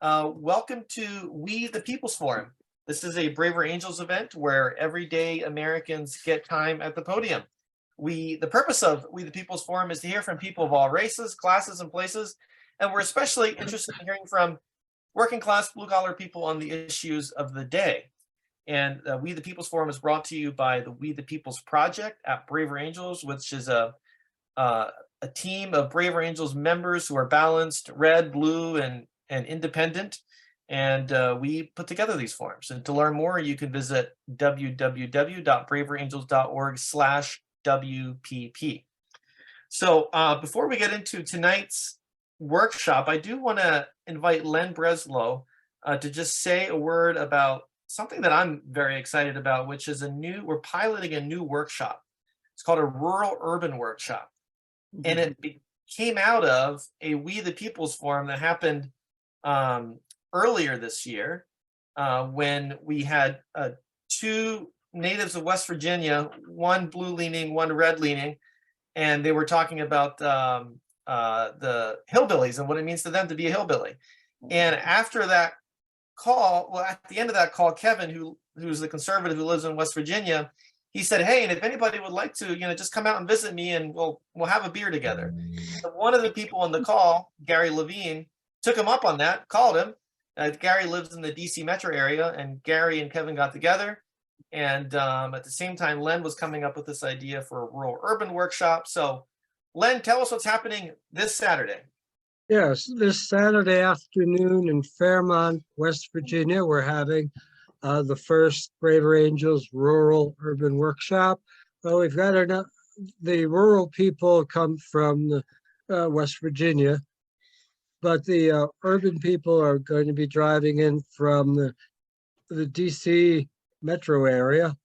Welcome to We the People's Forum. This is a Braver Angels event where everyday Americans get time at the podium. The purpose of We the People's Forum is to hear from people of all races, classes, and places, and we're especially interested in hearing from working class, blue collar people on the issues of the day. And We the People's Forum is brought to you by the We the People's Project at Braver Angels, which is a team of Braver Angels members who are balanced, red, blue, and independent. And we put together these forums. And to learn more, you can visit www.braverangels.org/WPP. So before we get into tonight's workshop, I do want to invite Len Breslow to just say a word about something that I'm very excited about, which is we're piloting a new workshop. It's called a rural urban workshop. And it came out of a We the People's Forum that happened earlier this year when we had two natives of West Virginia, one blue leaning, one red leaning, and they were talking about the hillbillies and what it means to them to be a hillbilly. And after that call, well, at the end of that call, Kevin, who's the conservative who lives in West Virginia, he said, "Hey, and if anybody would like to, just come out and visit me, and we'll have a beer together." So one of the people on the call, Gary Levine, took him up on that, called him. Gary lives in the DC metro area, and Gary and Kevin got together. And at the same time, Len was coming up with this idea for a rural urban workshop. So, Len, tell us what's happening this Saturday. Yes, this Saturday afternoon in Fairmont, West Virginia, we're having the first Braver Angels Rural Urban Workshop. Well, we've got the rural people come from West Virginia, but the urban people are going to be driving in from the DC metro area,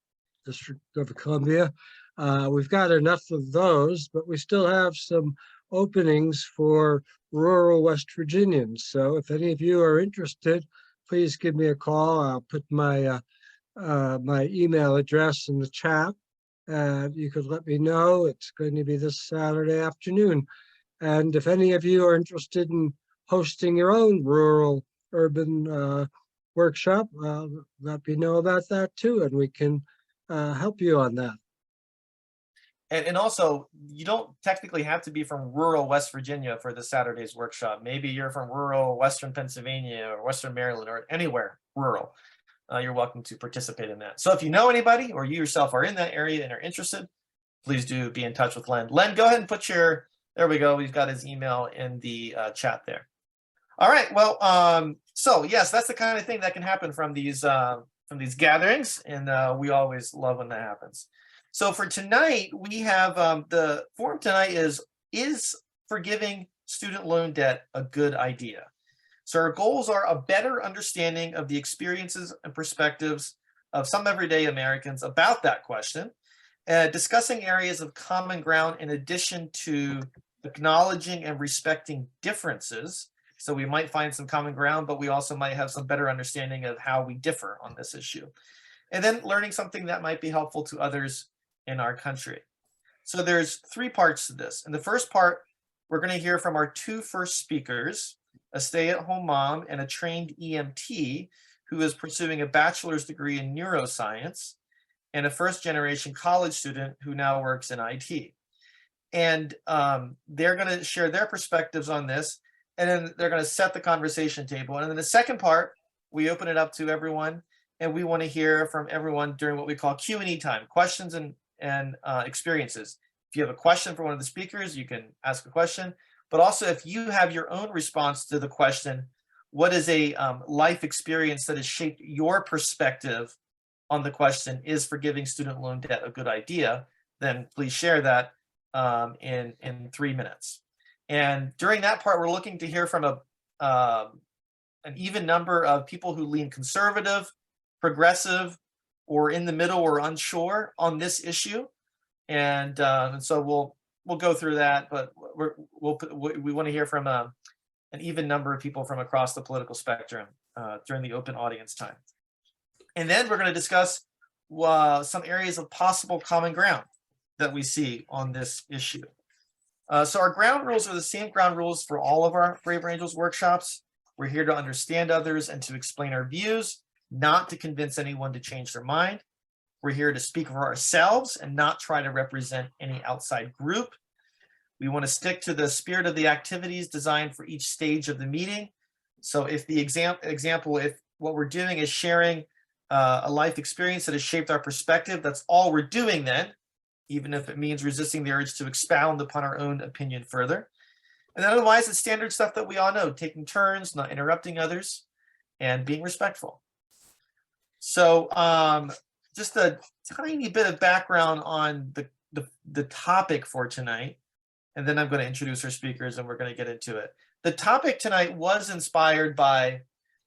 District of Columbia. We've got enough of those, but we still have some openings for rural West Virginians. So if any of you are interested, please give me a call. I'll put my my email address in the chat. You could let me know. It's going to be this Saturday afternoon. And if any of you are interested in hosting your own rural urban workshop, let me know about that too, and we can help you on that. And also, you don't technically have to be from rural West Virginia for the Saturday's workshop. Maybe you're from rural Western Pennsylvania or Western Maryland or anywhere rural. You're welcome to participate in that. So if you know anybody or you yourself are in that area and are interested, please do be in touch with Len. Len, go ahead and put there we go. We've got his email in the chat there. All right. Well, so yes, that's the kind of thing that can happen from these gatherings, and we always love when that happens. So for tonight, we have the forum tonight is forgiving student loan debt a good idea? So our goals are a better understanding of the experiences and perspectives of some everyday Americans about that question, discussing areas of common ground in addition to acknowledging and respecting differences. So we might find some common ground, but we also might have some better understanding of how we differ on this issue. And then learning something that might be helpful to others in our country. So there's three parts to this. In the first part, we're going to hear from our two first speakers, a stay-at-home mom and a trained EMT who is pursuing a bachelor's degree in neuroscience, and a first-generation college student who now works in IT. And they're going to share their perspectives on this, and then they're going to set the conversation table. And in the second part, we open it up to everyone, and we want to hear from everyone during what we call Q&A time, questions and experiences. If you have a question for one of the speakers, you can ask a question. But also, if you have your own response to the question, what is a life experience that has shaped your perspective on the question, is forgiving student loan debt a good idea? Then please share that in 3 minutes. And during that part, we're looking to hear from an even number of people who lean conservative, progressive, or in the middle or unsure on this issue. And so we'll go through that, but we want to hear from an even number of people from across the political spectrum during the open audience time. And then we're going to discuss some areas of possible common ground that we see on this issue. So our ground rules are the same ground rules for all of our Braver Angels workshops. We're here to understand others and to explain our views, not to convince anyone to change their mind. We're here to speak for ourselves and not try to represent any outside group. We want to stick to the spirit of the activities designed for each stage of the meeting. So if the example, if what we're doing is sharing a life experience that has shaped our perspective, that's all we're doing then, even if it means resisting the urge to expound upon our own opinion further. And then otherwise, it's standard stuff that we all know, taking turns, not interrupting others, and being respectful. So just a tiny bit of background on the topic for tonight, and then I'm going to introduce our speakers and we're going to get into it. The topic tonight was inspired by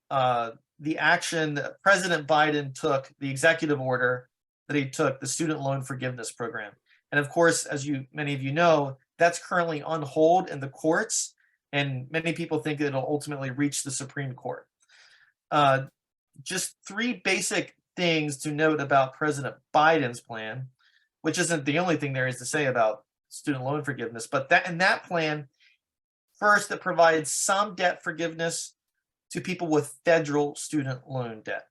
the action that President Biden took, the executive order that he took, the student loan forgiveness program. And of course, as many of you know, that's currently on hold in the courts, and many people think it'll ultimately reach the Supreme Court. Just three basic things to note about President Biden's plan, which isn't the only thing there is to say about student loan forgiveness, but that plan, first, it provides some debt forgiveness to people with federal student loan debt,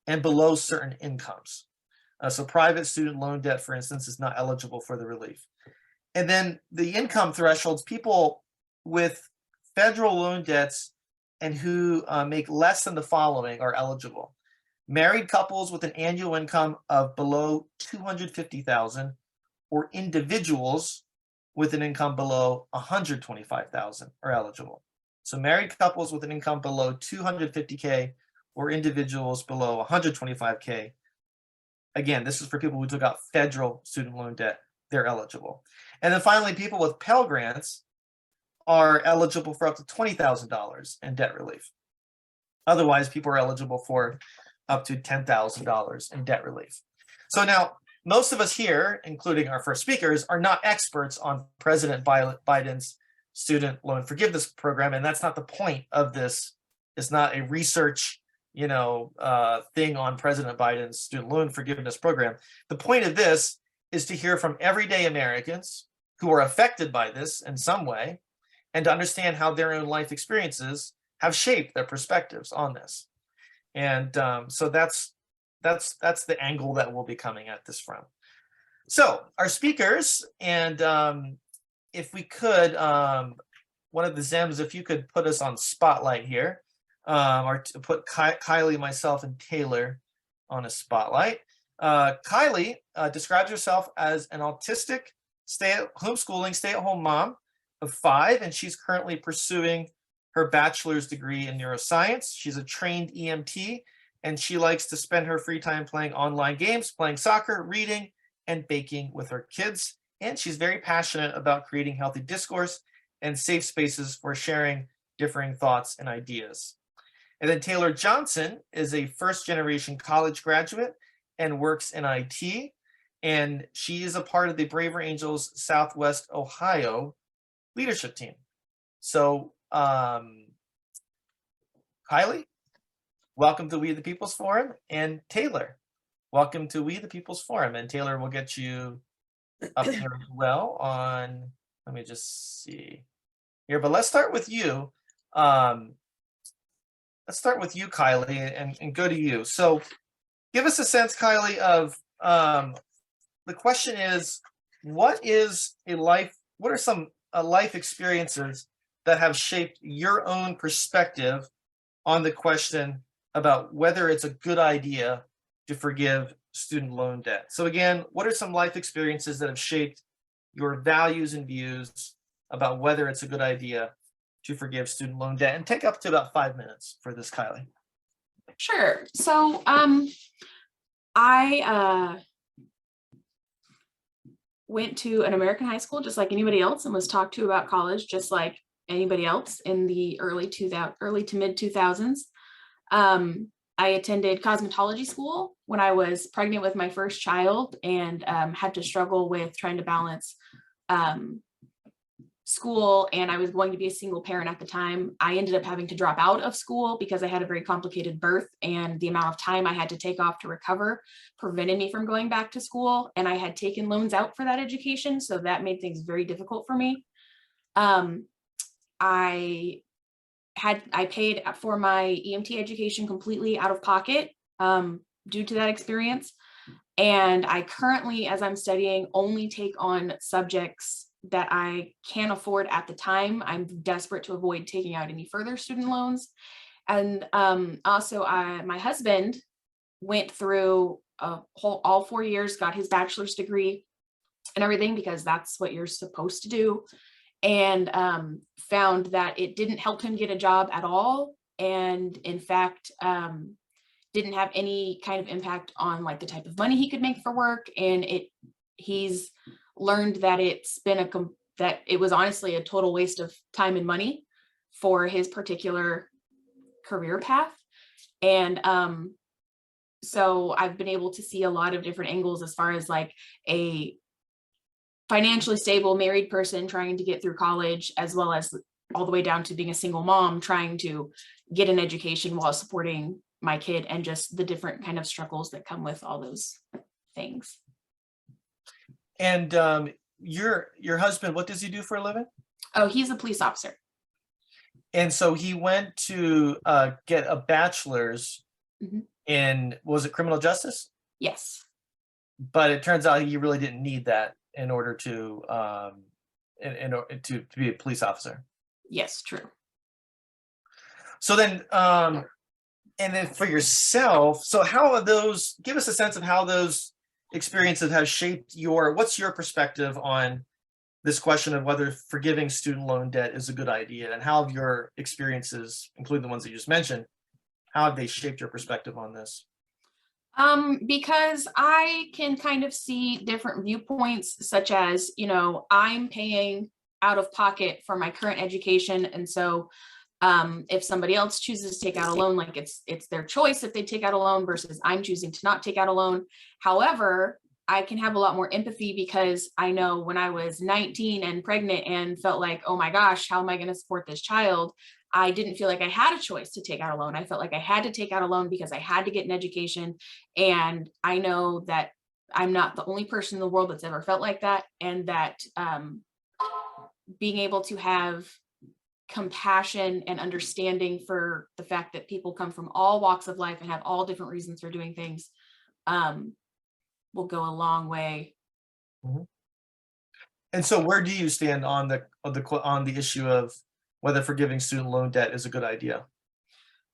and below certain incomes. So private student loan debt, for instance, is not eligible for the relief. And then the income thresholds, people with federal loan debts and who make less than the following are eligible: married couples with an annual income of below $250,000, or individuals with an income below $125,000 are eligible. So married couples with an income below $250K or individuals below $125K. Again, this is for people who took out federal student loan debt. They're eligible. And then finally, people with Pell Grants are eligible for up to $20,000 in debt relief. Otherwise, people are eligible for up to $10,000 in debt relief. So now, most of us here, including our first speakers, are not experts on President Biden's student loan forgiveness program, and that's not the point of this. It's not a research, thing on President Biden's student loan forgiveness program. The point of this is to hear from everyday Americans who are affected by this in some way, and to understand how their own life experiences have shaped their perspectives on this. And so that's the angle that we'll be coming at this from. So our speakers, and if we could, one of the Zems, if you could put us on spotlight here, or to put Kylie, myself, and Taylor on a spotlight. Kylie describes herself as an autistic homeschooling stay-at-home mom of 5, and she's currently pursuing her bachelor's degree in neuroscience. She's a trained EMT, and she likes to spend her free time playing online games, playing soccer, reading, and baking with her kids. And she's very passionate about creating healthy discourse and safe spaces for sharing differing thoughts and ideas. And then Taylor Johnson is a first-generation college graduate and works in IT. And she is a part of the Braver Angels Southwest Ohio leadership team. So, Kylie, welcome to We the People's Forum. And Taylor, welcome to We the People's Forum. And Taylor, will get you up here as well on, let me just see here, but let's start with you. Let's start with you, Kylie, and go to you. So give us a sense, Kylie, of the question is, what are some life experiences that have shaped your own perspective on the question about whether it's a good idea to forgive student loan debt? So again, what are some life experiences that have shaped your values and views about whether it's a good idea to forgive student loan debt? And take up to about 5 minutes for this, Kylie. Sure. So I went to an American high school just like anybody else, and was talked to about college just like anybody else in the early to mid 2000s. I attended cosmetology school when I was pregnant with my first child, and had to struggle with trying to balance school, and I was going to be a single parent at the time. I ended up having to drop out of school because I had a very complicated birth, and the amount of time I had to take off to recover prevented me from going back to school, and I had taken loans out for that education, so that made things very difficult for me. I I paid for my EMT education completely out of pocket due to that experience. And I currently, as I'm studying, only take on subjects that I can afford at the time. I'm desperate to avoid taking out any further student loans. And also, my husband went through all 4 years, got his bachelor's degree and everything, because that's what you're supposed to do. And found that it didn't help him get a job at all. And in fact, didn't have any kind of impact on like the type of money he could make for work. And he's learned that that it was honestly a total waste of time and money for his particular career path. And so I've been able to see a lot of different angles as far as like a financially stable married person trying to get through college, as well as all the way down to being a single mom trying to get an education while supporting my kid, and just the different kind of struggles that come with all those things. And your husband, what does he do for a living? Oh, he's a police officer. And so he went to get a bachelor's Mhm. in, was it criminal justice? Yes. But it turns out he really didn't need that in order to to be a police officer. Yes, true. So then, and then for yourself, so how are those, give us a sense of how those experiences have shaped what's your perspective on this question of whether forgiving student loan debt is a good idea, and how have your experiences, including the ones that you just mentioned, how have they shaped your perspective on this? Because I can kind of see different viewpoints, such as, I'm paying out of pocket for my current education. And so if somebody else chooses to take out a loan, like it's their choice if they take out a loan versus I'm choosing to not take out a loan. However, I can have a lot more empathy, because I know when I was 19 and pregnant and felt like, oh my gosh, how am I going to support this child? I didn't feel like I had a choice to take out a loan. I felt like I had to take out a loan because I had to get an education. And I know that I'm not the only person in the world that's ever felt like that. And that being able to have compassion and understanding for the fact that people come from all walks of life and have all different reasons for doing things will go a long way. Mhm. And so where do you stand on the issue of whether forgiving student loan debt is a good idea?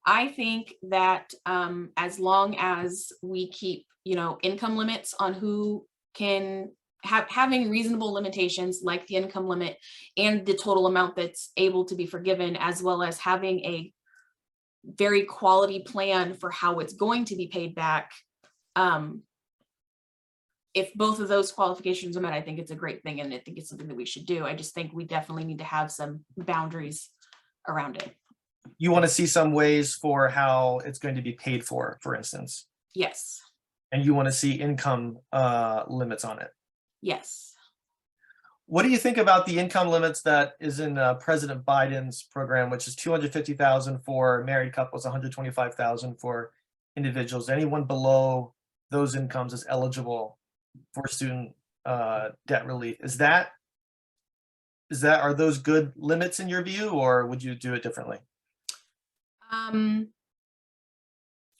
I think that as long as we keep, income limits on who can having reasonable limitations like the income limit and the total amount that's able to be forgiven, as well as having a very quality plan for how it's going to be paid back. If both of those qualifications are met, I think it's a great thing, and I think it's something that we should do. I just think we definitely need to have some boundaries around it. You want to see some ways for how it's going to be paid for instance, Yes. and you want to see income limits on it. Yes. What do you think about the income limits that is in President Biden's program, which is $250,000 for married couples, $125,000 for individuals? Anyone below those incomes is eligible for student debt relief. Are those good limits in your view, or would you do it differently?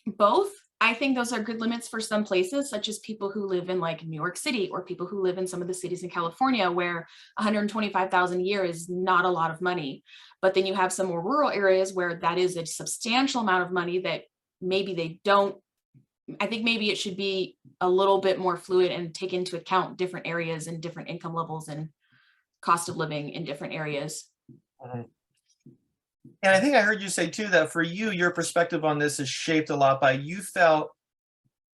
Both. I think those are good limits for some places, such as people who live in like New York City, or people who live in some of the cities in California where 125,000 a year is not a lot of money. But then you have some more rural areas where that is a substantial amount of money that maybe they don't. I think maybe it should be a little bit more fluid and take into account different areas and different income levels and cost of living in different areas. Mhm. And I think I heard you say too that for you, your perspective on this is shaped a lot by you felt,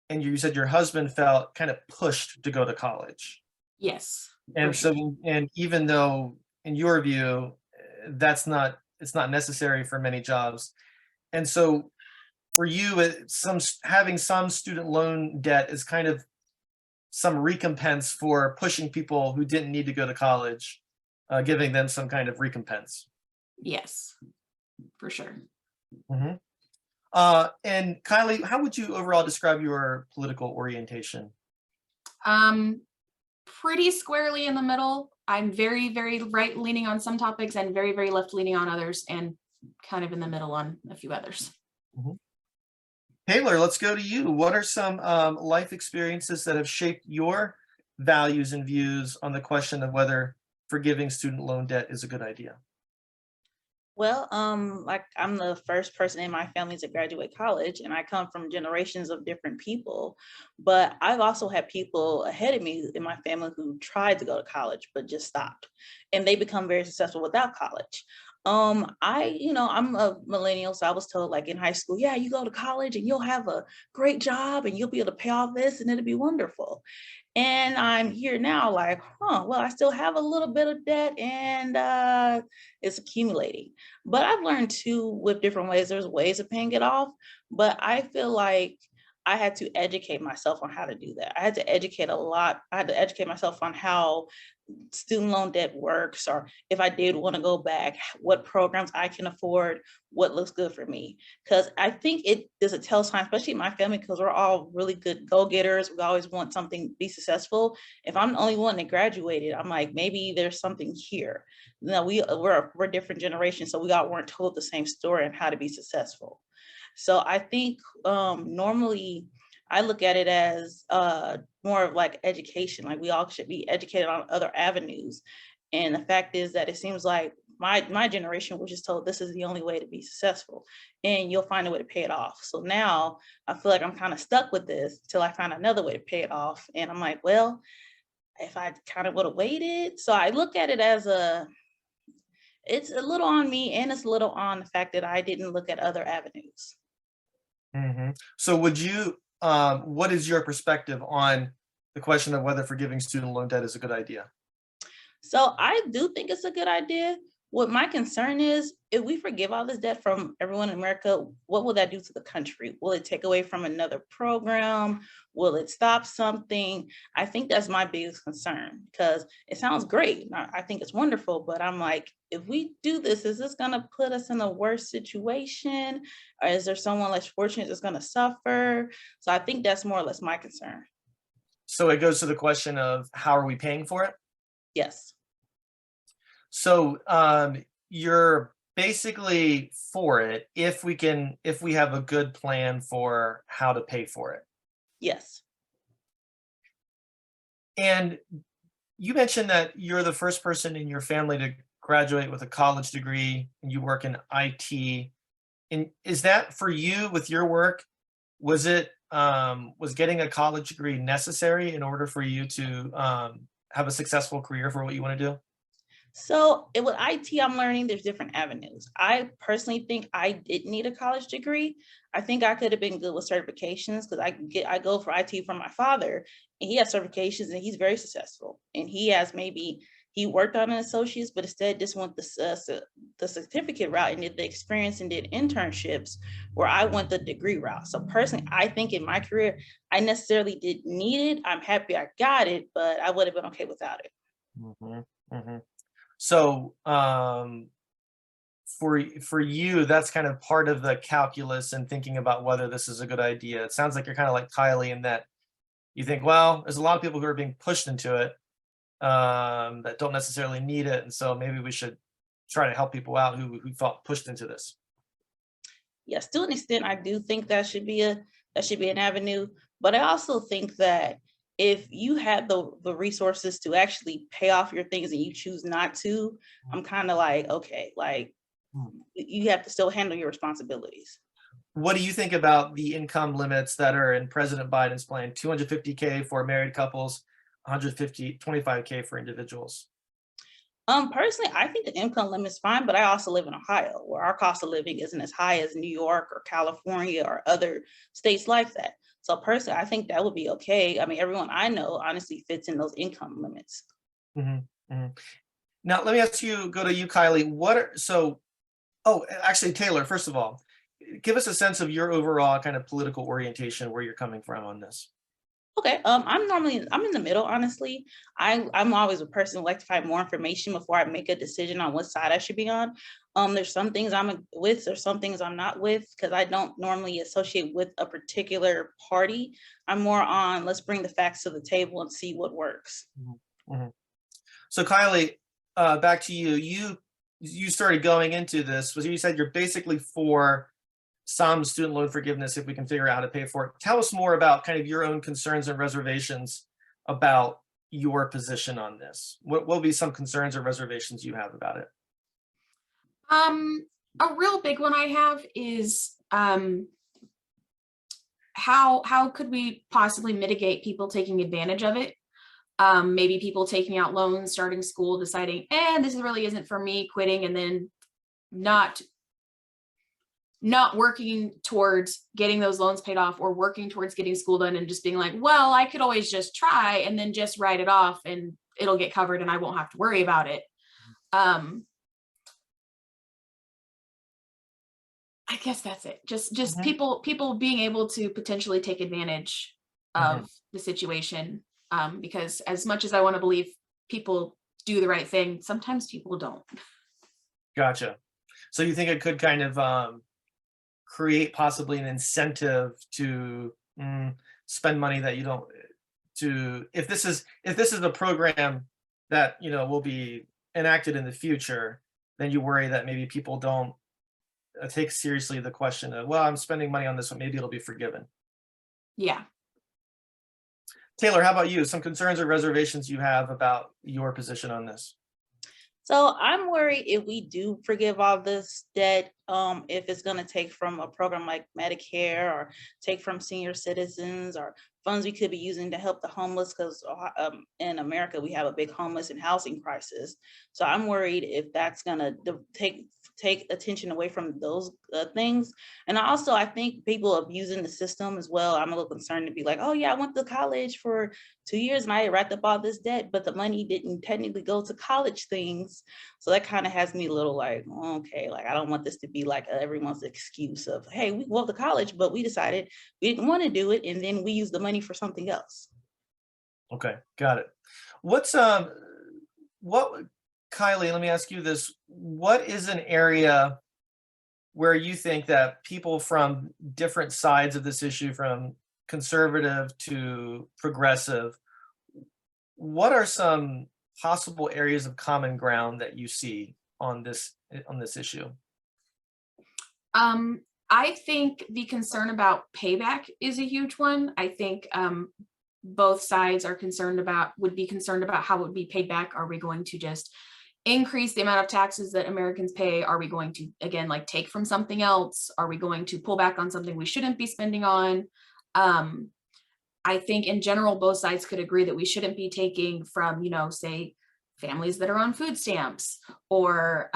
and you said your husband felt kind of pushed to go to college. Yes. And for sure. so, and even though in your view, it's not necessary for many jobs. And so for you, having some student loan debt is kind of some recompense for pushing people who didn't need to go to college, giving them some kind of recompense. Yes, for sure. Mm-hmm. And Kylie, how would you overall describe your political orientation? Pretty squarely in the middle. I'm very, very right leaning on some topics and very, very left leaning on others. And kind of in the middle on a few others. Taylor, let's go to you. What are some life experiences that have shaped your values and views on the question of whether forgiving student loan debt is a good idea? Well, like I'm the first person in my family to graduate college, and I come from generations of different people. But I've also had people ahead of me in my family who tried to go to college but just stopped, and they become very successful without college. I'm a millennial, so I was told like in high school, yeah, you go to college and you'll have a great job and you'll be able to pay off this and it'll be wonderful. And I'm here now, like, well, I still have a little bit of debt and it's accumulating. But I've learned too with different ways, there's ways of paying it off. But I feel like I had to educate myself on how to do that. I had to educate a lot. I had to educate myself on how student loan debt works, or if I did want to go back, what programs I can afford, what looks good for me. Because I think it does a tell sign, especially in my family, because we're all really good go-getters. We always want something to be successful. If I'm the only one that graduated, I'm like, maybe there's something here. No, we're different generations, so we all weren't told the same story on how to be successful. So I think normally I look at it as more of like education, like we all should be educated on other avenues. And the fact is that it seems like my generation was just told this is the only way to be successful and you'll find a way to pay it off. So now I feel like I'm kind of stuck with this till I find another way to pay it off. And I'm like, well, if I kind of would have waited. So I look at it as it's a little on me and it's a little on the fact that I didn't look at other avenues. So would you, what is your perspective on the question of whether forgiving student loan debt is a good idea? So I do think it's a good idea. What my concern is, if we forgive all this debt from everyone in America, what will that do to the country? Will it take away from another program? Will it stop something? I think that's my biggest concern because it sounds great. I think it's wonderful, but I'm like, if we do this, is this going to put us in a worse situation? Or is there someone less fortunate that's going to suffer? So I think that's more or less my concern. So it goes to the question of how are we paying for it? Yes. So you're basically for it if we have a good plan for how to pay for it. Yes. And you mentioned that you're the first person in your family to graduate with a college degree and you work in IT. And is that for you with your work? Was getting a college degree necessary in order for you to have a successful career for what you want to do? So with IT, I'm learning there's different avenues. I personally think I didn't need a college degree. I think I could have been good with certifications because I go for IT from my father and he has certifications and he's very successful. And he worked on an associate's, but instead just went the certificate route and did the experience and did internships where I went the degree route. So personally, I think in my career, I necessarily didn't need it. I'm happy I got it, but I would have been okay without it. So for you, that's kind of part of the calculus and thinking about whether this is a good idea. It sounds like you're kind of like Kylie in that you think, well, there's a lot of people who are being pushed into it that don't necessarily need it, and so maybe we should try to help people out who felt pushed into this. Yes, to an extent, I do think that should be an avenue, but I also think that if you have the resources to actually pay off your things and you choose not to, I'm kind of like, okay, like you have to still handle your responsibilities. What do you think about the income limits that are in President Biden's plan? $250K for married couples, 25K for individuals. Personally, I think the income limit is fine, but I also live in Ohio where our cost of living isn't as high as New York or California or other states like that. So personally, I think that would be okay. I mean, everyone I know honestly fits in those income limits. Now, let me ask you, go to you, Kylie. Actually, Taylor, first of all, give us a sense of your overall kind of political orientation, where you're coming from on this. Okay, I'm in the middle, honestly. I'm always a person who likes to find more information before I make a decision on what side I should be on. There's some things I'm with, there's some things I'm not with, because I don't normally associate with a particular party. I'm more on, let's bring the facts to the table and see what works. So Kylie, back to you. you started going into this was you said you're basically for some student loan forgiveness if we can figure out how to pay for it. Tell us more about kind of your own concerns and reservations about your position on this. What will be some concerns or reservations you have about it? A real big one I have is how could we possibly mitigate people taking advantage of it? Maybe people taking out loans, starting school, deciding, this really isn't for me, quitting, and then not working towards getting those loans paid off, or working towards getting school done and just being like, well, I could always just try and then just write it off and it'll get covered and I won't have to worry about it. I guess that's it. Just people being able to potentially take advantage of the situation. Because as much as I want to believe people do the right thing, sometimes people don't. Gotcha. So you think it could kind of create possibly an incentive to spend money that you don't, to, if this is a program that, you know, will be enacted in the future, then you worry that maybe people don't take seriously the question of, well, I'm spending money on this one, maybe it'll be forgiven. Yeah. Taylor, how about you? Some concerns or reservations you have about your position on this? So I'm worried if we do forgive all this debt, if it's going to take from a program like Medicare, or take from senior citizens, or funds we could be using to help the homeless, because in America we have a big homeless and housing crisis. So I'm worried if that's going to take attention away from those things. And also, I think people abusing the system as well. I'm a little concerned to be like, oh yeah, I went to college for 2 years and I racked up all this debt, but the money didn't technically go to college things. So that kind of has me a little like, okay, like I don't want this to be like everyone's excuse of, hey, we went to college, but we decided we didn't want to do it, and then we used the money for something else. Okay, got it. What's what, Kylie, let me ask you this. What is an area where you think that people from different sides of this issue, from conservative to progressive, what are some possible areas of common ground that you see on this issue? I think the concern about payback is a huge one. I think both sides are would be concerned about how it would be paid back. Are we going to just increase the amount of taxes that Americans pay? Are we going to, again, like take from something else? Are we going to pull back on something we shouldn't be spending on? I think in general, both sides could agree that we shouldn't be taking from, you know, say families that are on food stamps, or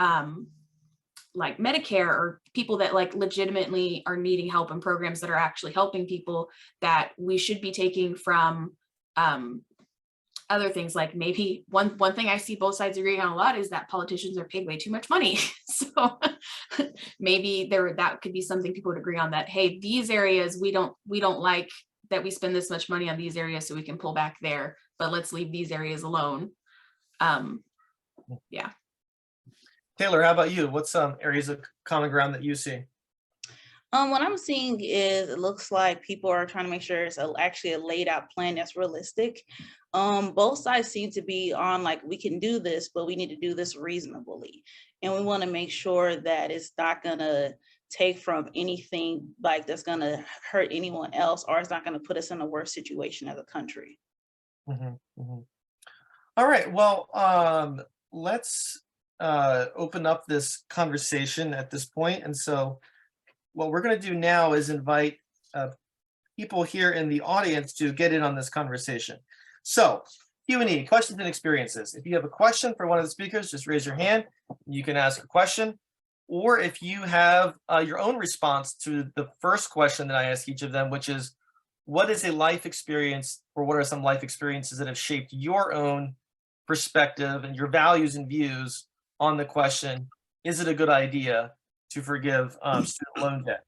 like Medicare, or people that like legitimately are needing help in programs that are actually helping people, that we should be taking from other things. Like maybe one thing I see both sides agreeing on a lot is that politicians are paid way too much money. So maybe that could be something people would agree on, that, hey, these areas, we don't like that we spend this much money on these areas, so we can pull back there, but let's leave these areas alone. Yeah. Taylor, how about you? What's some areas of common ground that you see? What I'm seeing is it looks like people are trying to make sure it's actually a laid out plan that's realistic. Both sides seem to be on like, we can do this, but we need to do this reasonably. And we want to make sure that it's not going to take from anything like that's going to hurt anyone else, or it's not going to put us in a worse situation as a country. All right, well, let's open up this conversation at this point. And so what we're going to do now is invite people here in the audience to get in on this conversation. So Q&A, questions and experiences. If you have a question for one of the speakers, just raise your hand. You can ask a question. Or if you have your own response to the first question that I ask each of them, which is, what is a life experience, or what are some life experiences that have shaped your own perspective and your values and views on the question, is it a good idea to forgive student loan debt?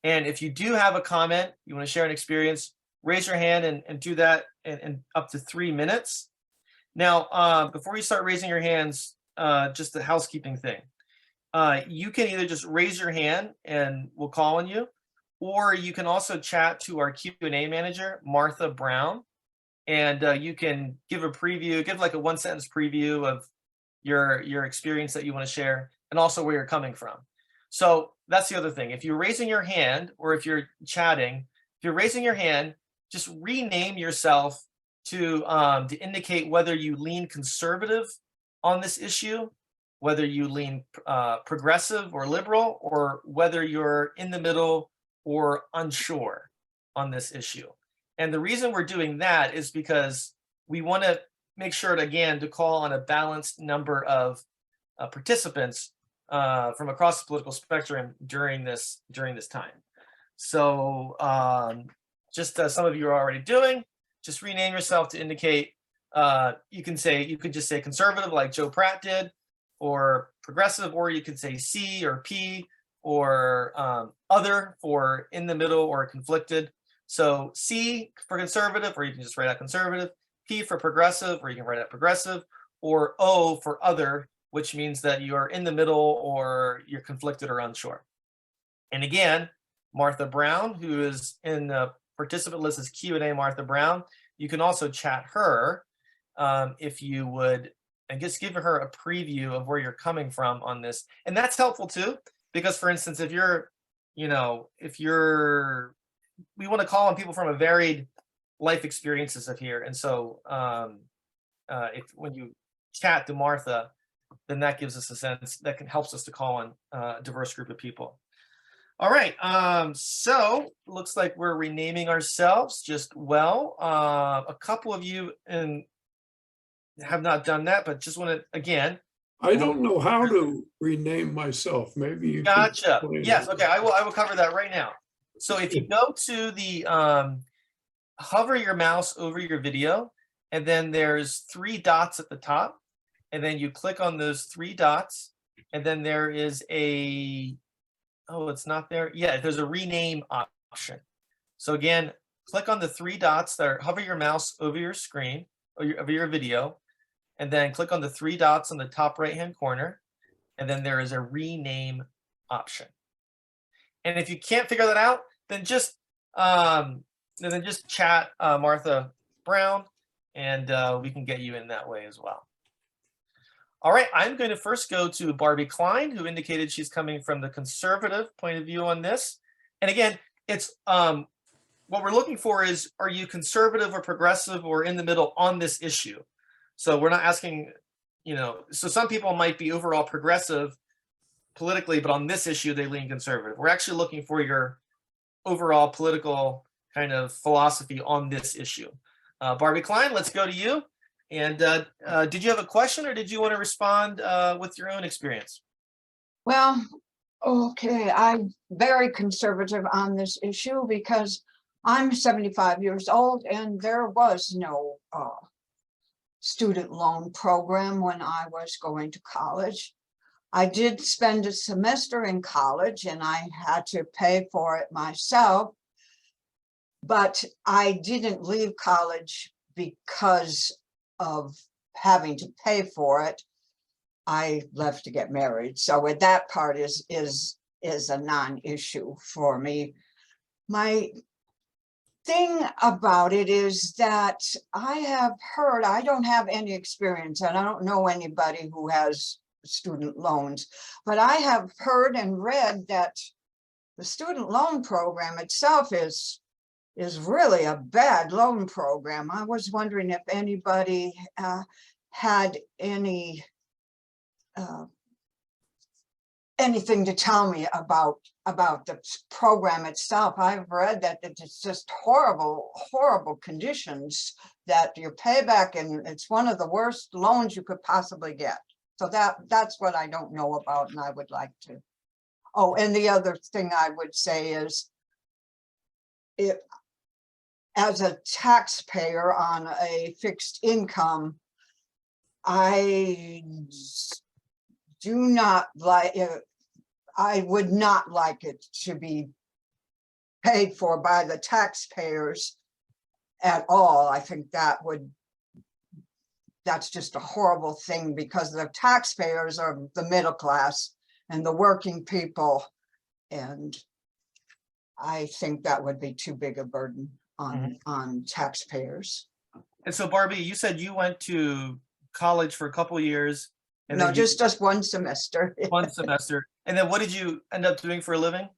And if you do have a comment, you want to share an experience, raise your hand and do that in up to 3 minutes. Now, before you start raising your hands, just a housekeeping thing. You can either just raise your hand and we'll call on you, or you can also chat to our Q&A manager, Martha Brown, and you can give a preview, give like a 1-sentence preview of your experience that you want to share, and also where you're coming from. So that's the other thing. If you're raising your hand or if you're chatting, if you're raising your hand, just rename yourself to indicate whether you lean conservative on this issue, whether you lean progressive or liberal, or whether you're in the middle or unsure on this issue. And the reason we're doing that is because we want to make sure to, again, to call on a balanced number of participants from across the political spectrum during this time. So just as some of you are already doing, just rename yourself to indicate, you could just say conservative like Joe Pratt did, or progressive, or you could say C or P, or other for in the middle or conflicted. So C for conservative, or you can just write out conservative, P for progressive, or you can write out progressive, or O for other, which means that you are in the middle or you're conflicted or unsure. And again, Martha Brown, who is in the participant list as Q&A Martha Brown, you can also chat her if you would, and just give her a preview of where you're coming from on this. And that's helpful too, because for instance, if you're, we want to call on people from a varied life experiences of here. And so when you chat to Martha, then that gives us a sense that helps us to call on a diverse group of people. All right, so looks like we're renaming ourselves just well. A couple of you have not done that, but just want to, again. I don't know how to rename myself. Maybe you could Gotcha. explain Yes, it. okay, I will cover that right now. So if you go to the, hover your mouse over your video, and then there's 3 dots at the top, and then you click on those 3 dots, and then there is a, oh, it's not there. Yeah, there's a rename option. So again, click on the 3 dots that are, hover your mouse over your screen, or over your video, and then click on the 3 dots on the top right-hand corner, and then there is a rename option. And if you can't figure that out, then just chat Martha Brown, and we can get you in that way as well. All right, I'm going to first go to Barbie Klein, who indicated she's coming from the conservative point of view on this. And again, it's what we're looking for is, are you conservative or progressive or in the middle on this issue? So we're not asking, so some people might be overall progressive politically, but on this issue, they lean conservative. We're actually looking for your overall political kind of philosophy on this issue. Barbie Klein, let's go to you. And did you have a question, or did you want to respond with your own experience? Well, okay, I'm very conservative on this issue because I'm 75 years old and there was no student loan program when I was going to college. I did spend a semester in college and I had to pay for it myself, but I didn't leave college because of having to pay for it. I left to get married. So with that part is a non-issue for me. My thing about it is that I have heard, I don't have any experience and I don't know anybody who has student loans, but I have heard and read that the student loan program itself is really a bad loan program. I was wondering if anybody had anything to tell me about the program itself. I've read that it's just horrible conditions that you pay back, and it's one of the worst loans you could possibly get. So that's what I don't know about, and I would like to. Oh, and the other thing I would say is, as a taxpayer on a fixed income, I do not like it. I would not like it to be paid for by the taxpayers at all. I think that's just a horrible thing, because the taxpayers are the middle class and the working people. And I think that would be too big a burden on taxpayers. And so Barbie, you said you went to college for a couple of years And No, then you- just one semester. one semester. And then what did you end up doing for a living?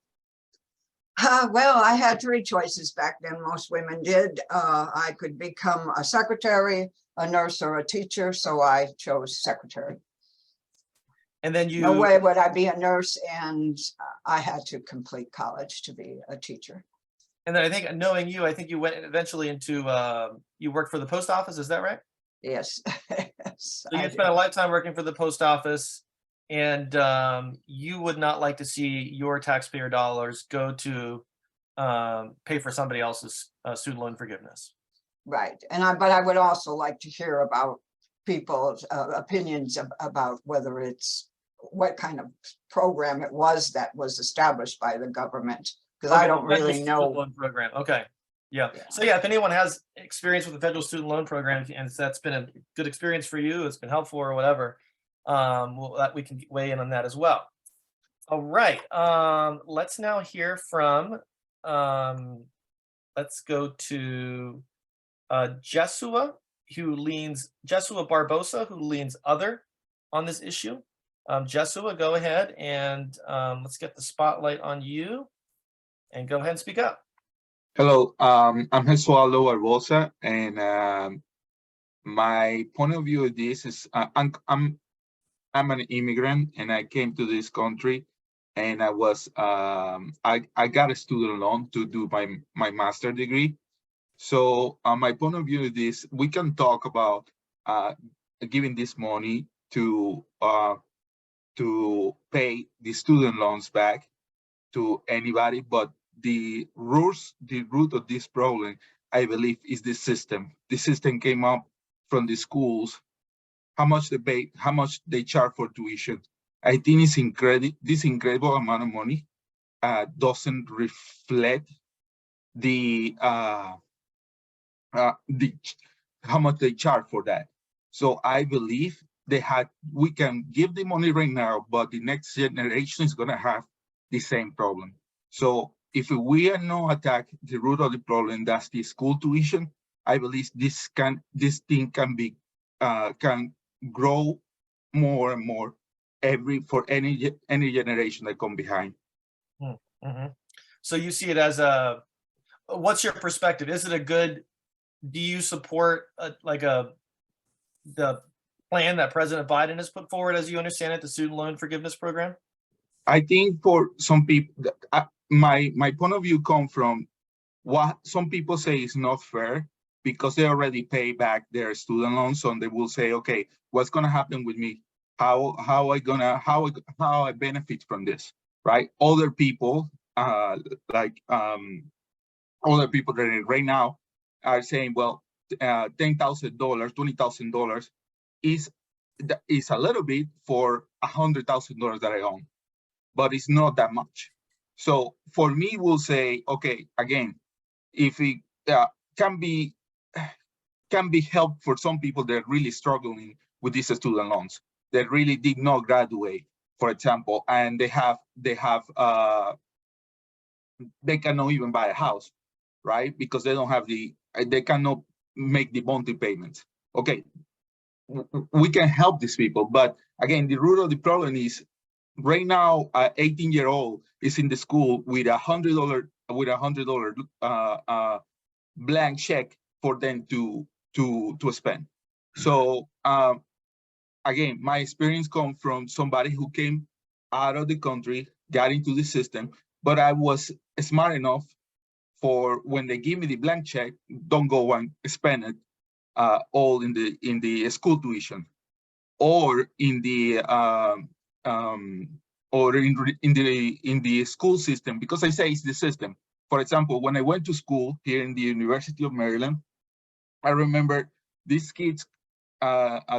Well, I had three choices back then. Most women did. I could become a secretary, a nurse, or a teacher. So I chose secretary. And then you No way would I be a nurse, and I had to complete college to be a teacher. and then I think knowing you, I think you went eventually into you worked for the post office, is that right? Yes. Yes, So I you did. spent a lifetime working for the post office, and you would not like to see your taxpayer dollars go to pay for somebody else's student loan forgiveness. Right. But I would also like to hear about people's opinions about whether it's what kind of program it was that was established by the government, because I Okay, don't the federal really student know. loan program. Okay. Yeah. Yeah. So yeah, if anyone has experience with the federal student loan program and that's been a good experience for you, it's been helpful or whatever, we can weigh in on that as well. All right. Let's now hear from let's go to Jesua Barbosa, who leans other on this issue. Jesua, go ahead and let's get the spotlight on you and go ahead and speak up. Hello, I'm Jesualdo Barbosa, and my point of view of this is I'm an immigrant, and I came to this country, and I was I got a student loan to do my master degree. So my point of view of this, we can talk about giving this money to pay the student loans back to anybody, but the root of this problem, I believe, is the system. The system came up from the schools, how much they pay, how much they charge for tuition. I think it's incredible. This incredible amount of money doesn't reflect the how much they charge for that. So I believe we can give the money right now, but the next generation is gonna have the same problem. So if we are not attack the root of the problem, that's the school tuition, I believe this thing can grow more and more for any generation that come behind. Mm-hmm. So you see it as what's your perspective? Is it a good, do you support the plan that President Biden has put forward, as you understand it, the student loan forgiveness program? I think for some people, my point of view comes from what some people say is not fair, because they already pay back their student loans, and they will say, okay, what's going to happen with me? How I benefit from this, right? Other people, other people that right now are saying, well, $10,000, $20,000 is a little bit for $100,000 that I own, but it's not that much. So for me, we'll say, okay, again, if it can be help for some people that are really struggling with these student loans, that really did not graduate, for example, and they cannot even buy a house, right? Because they don't have they cannot make the monthly payments. Okay, we can help these people, but again, the root of the problem is right now, 18-year-old is in the school with $100 blank check for them to spend. So again, my experience comes from somebody who came out of the country, got into the system, but I was smart enough for when they give me the blank check, don't go and spend it all in the school tuition, or in the in the school system, because I say it's the system. For example, when I went to school here in the University of Maryland, I remember these kids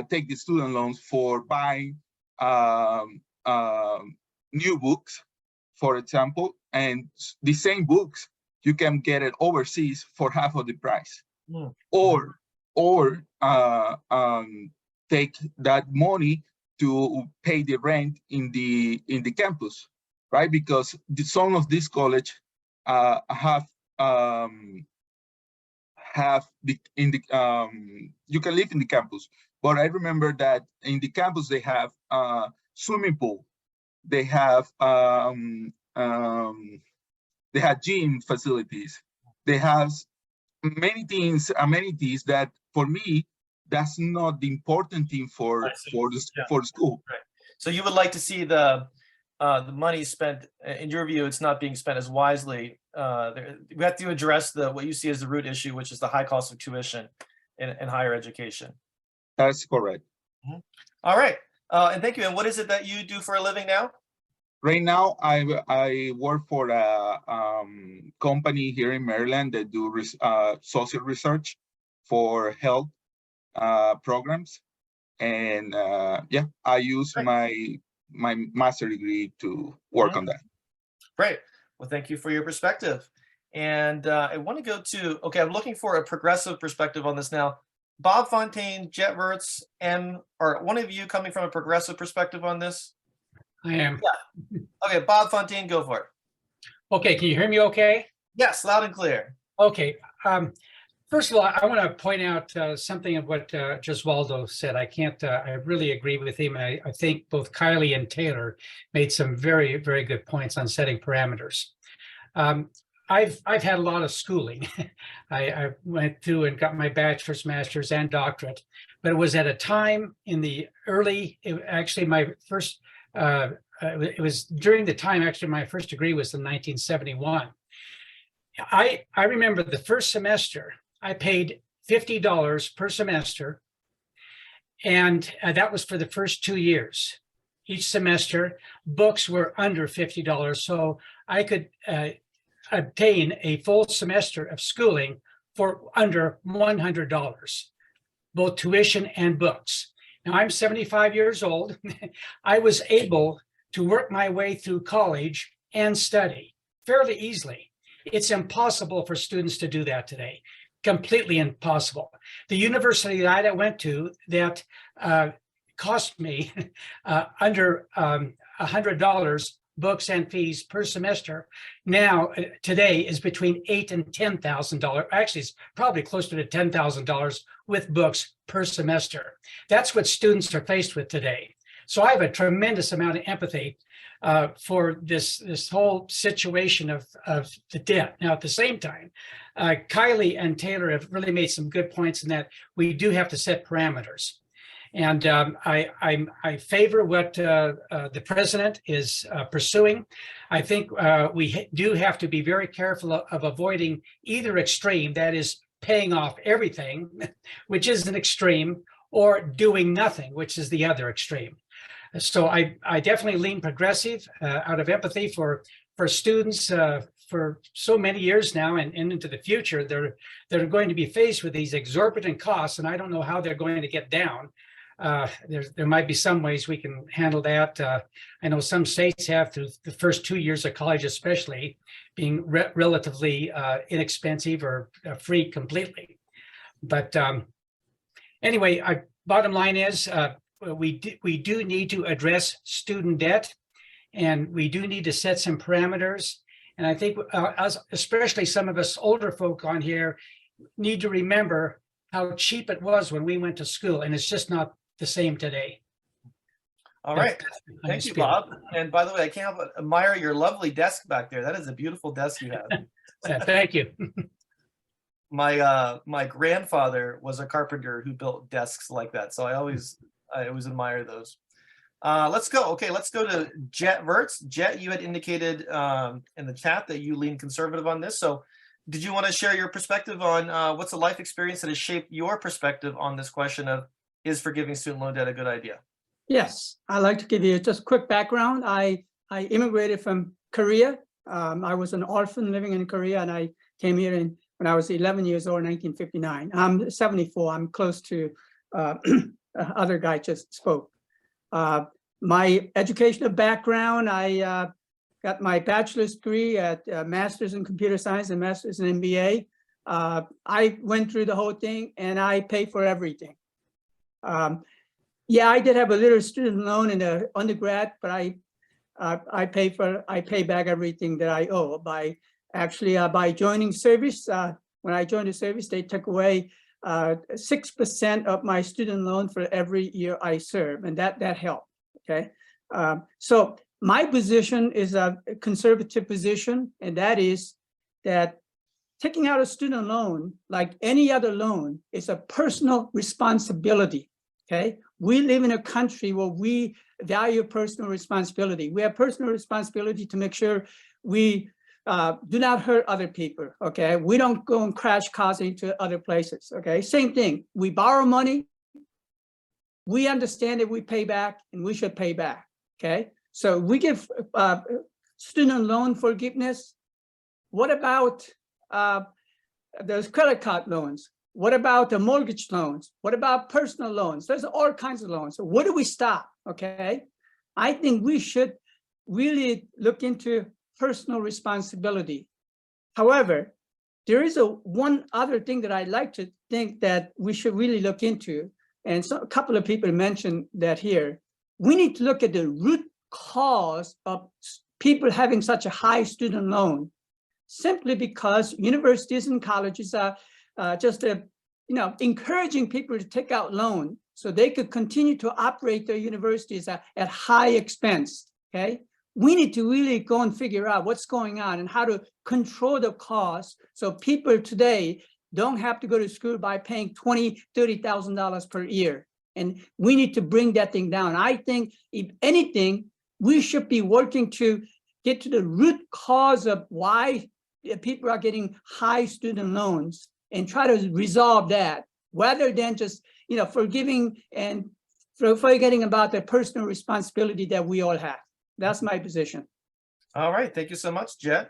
take the student loans for buying new books, for example, and the same books you can get it overseas for half of the price. Mm. Or take that money to pay the rent in the campus, right? Because some of these college have you can live in the campus, But I remember that in the campus they have swimming pool, they have they have gym facilities, they have many things, amenities that for me that's not the important thing for I see. Yeah. for the school. So you would like to see the money spent, in your view, it's not being spent as wisely. We have to address what you see as the root issue, which is the high cost of tuition in higher education. That's correct. All right. And thank you. And what is it that you do for a living now? Right now, I work for a company here in Maryland that do social research for health programs, and yeah, I use Right. my master degree to work on that. Great. Well, thank you for your perspective. And I want to go to, okay, I'm looking for a progressive perspective on this now. Bob Fontaine, Jet Verts, and are one of you coming from a progressive perspective on this? I am. Yeah. Okay, Bob Fontaine, go for it. Okay, can you hear me okay? Yes, loud and clear. Okay. First of all, I want to point out something of what Giswaldo said. I really agree with him. I think both Kylie and Taylor made some very, very good points on setting parameters. I've had a lot of schooling. I went through and got my bachelor's, master's, and doctorate, but it was at a time in the early, actually my first, it was during the time, actually my first degree was in 1971. I remember the first semester, I paid $50 per semester, and that was for the first 2 years. Each semester, books were under $50, so I could obtain a full semester of schooling for under $100, both tuition and books. Now I'm 75 years old. I was able to work my way through college and study fairly easily. It's impossible for students to do that today. Completely impossible. The university that I went to that cost me under $100 books and fees per semester now today is between $8,000 and $10,000. Actually, it's probably closer to $10,000 with books per semester. That's what students are faced with today. So I have a tremendous amount of empathy for this whole situation of the debt. Now, at the same time, Kylie and Taylor have really made some good points in that we do have to set parameters. And I favor what the president is pursuing. I think we do have to be very careful of avoiding either extreme, that is paying off everything, which is an extreme, or doing nothing, which is the other extreme. So I definitely lean progressive out of empathy for students for so many years now and into the future. They're going to be faced with these exorbitant costs, and I don't know how they're going to get down. There might be some ways we can handle that. I know some states have, through the first 2 years of college especially, being relatively inexpensive or free completely. But anyway, bottom line is we do need to address student debt, and we do need to set some parameters. And I think especially some of us older folk on here need to remember how cheap it was when we went to school, and it's just not the same today. All right. Thank you, Bob. And by the way, I can't help but admire your lovely desk back there. That is a beautiful desk you have. Thank you. My grandfather was a carpenter who built desks like that, so I always admire those. Let's go. Okay, let's go to Jet Verts. Jet, you had indicated in the chat that you lean conservative on this. So did you want to share your perspective on what's a life experience that has shaped your perspective on this question of, is forgiving student loan debt a good idea? Yes, I'd like to give you just a quick background. I immigrated from Korea. I was an orphan living in Korea, and I came here when I was 11 years old in 1959. I'm 74. I'm close to other guy just spoke. My educational background, I got my bachelor's degree at master's in computer science and master's in MBA. I went through the whole thing, and I paid for everything. Yeah, I did have a little student loan in the undergrad, but I pay back everything that I owe by joining service. When I joined the service, they took away 6% of my student loan for every year I serve, and that helped, okay? So my position is a conservative position, and that is that taking out a student loan, like any other loan, is a personal responsibility, okay? We live in a country where we value personal responsibility. We have personal responsibility to make sure we do not hurt other people, okay? We don't go and crash cars into other places, okay? Same thing, we borrow money, we understand that we pay back and we should pay back, okay? So we give student loan forgiveness. What about those credit card loans? What about the mortgage loans? What about personal loans? There's all kinds of loans. So where do we stop, okay? I think we should really look into personal responsibility. However, there is one other thing that I'd like to think that we should really look into, and so a couple of people mentioned that here. We need to look at the root cause of people having such a high student loan, simply because universities and colleges are just encouraging people to take out loan so they could continue to operate their universities at high expense, okay? We need to really go and figure out what's going on and how to control the cost so people today don't have to go to school by paying $20,000, $30,000 per year. And we need to bring that thing down. I think if anything, we should be working to get to the root cause of why people are getting high student loans and try to resolve that, rather than just forgiving and forgetting about the personal responsibility that we all have. That's my position. All right, thank you so much, Jet.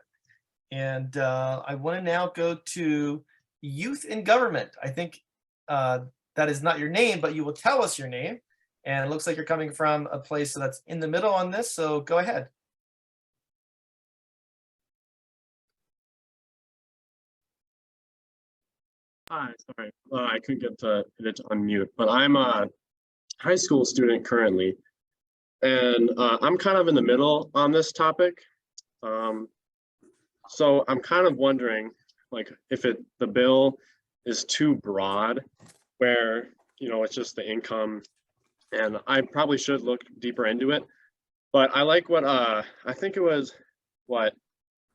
And I want to now go to youth in government. I think that is not your name, but you will tell us your name. And it looks like you're coming from a place that's in the middle on this, so go ahead. Hi, sorry, I couldn't get it to unmute, but I'm a high school student currently, and I'm kind of in the middle on this topic. So I'm kind of wondering, like, if the bill is too broad, where it's just the income, and I probably should look deeper into it. But I like what I think it was what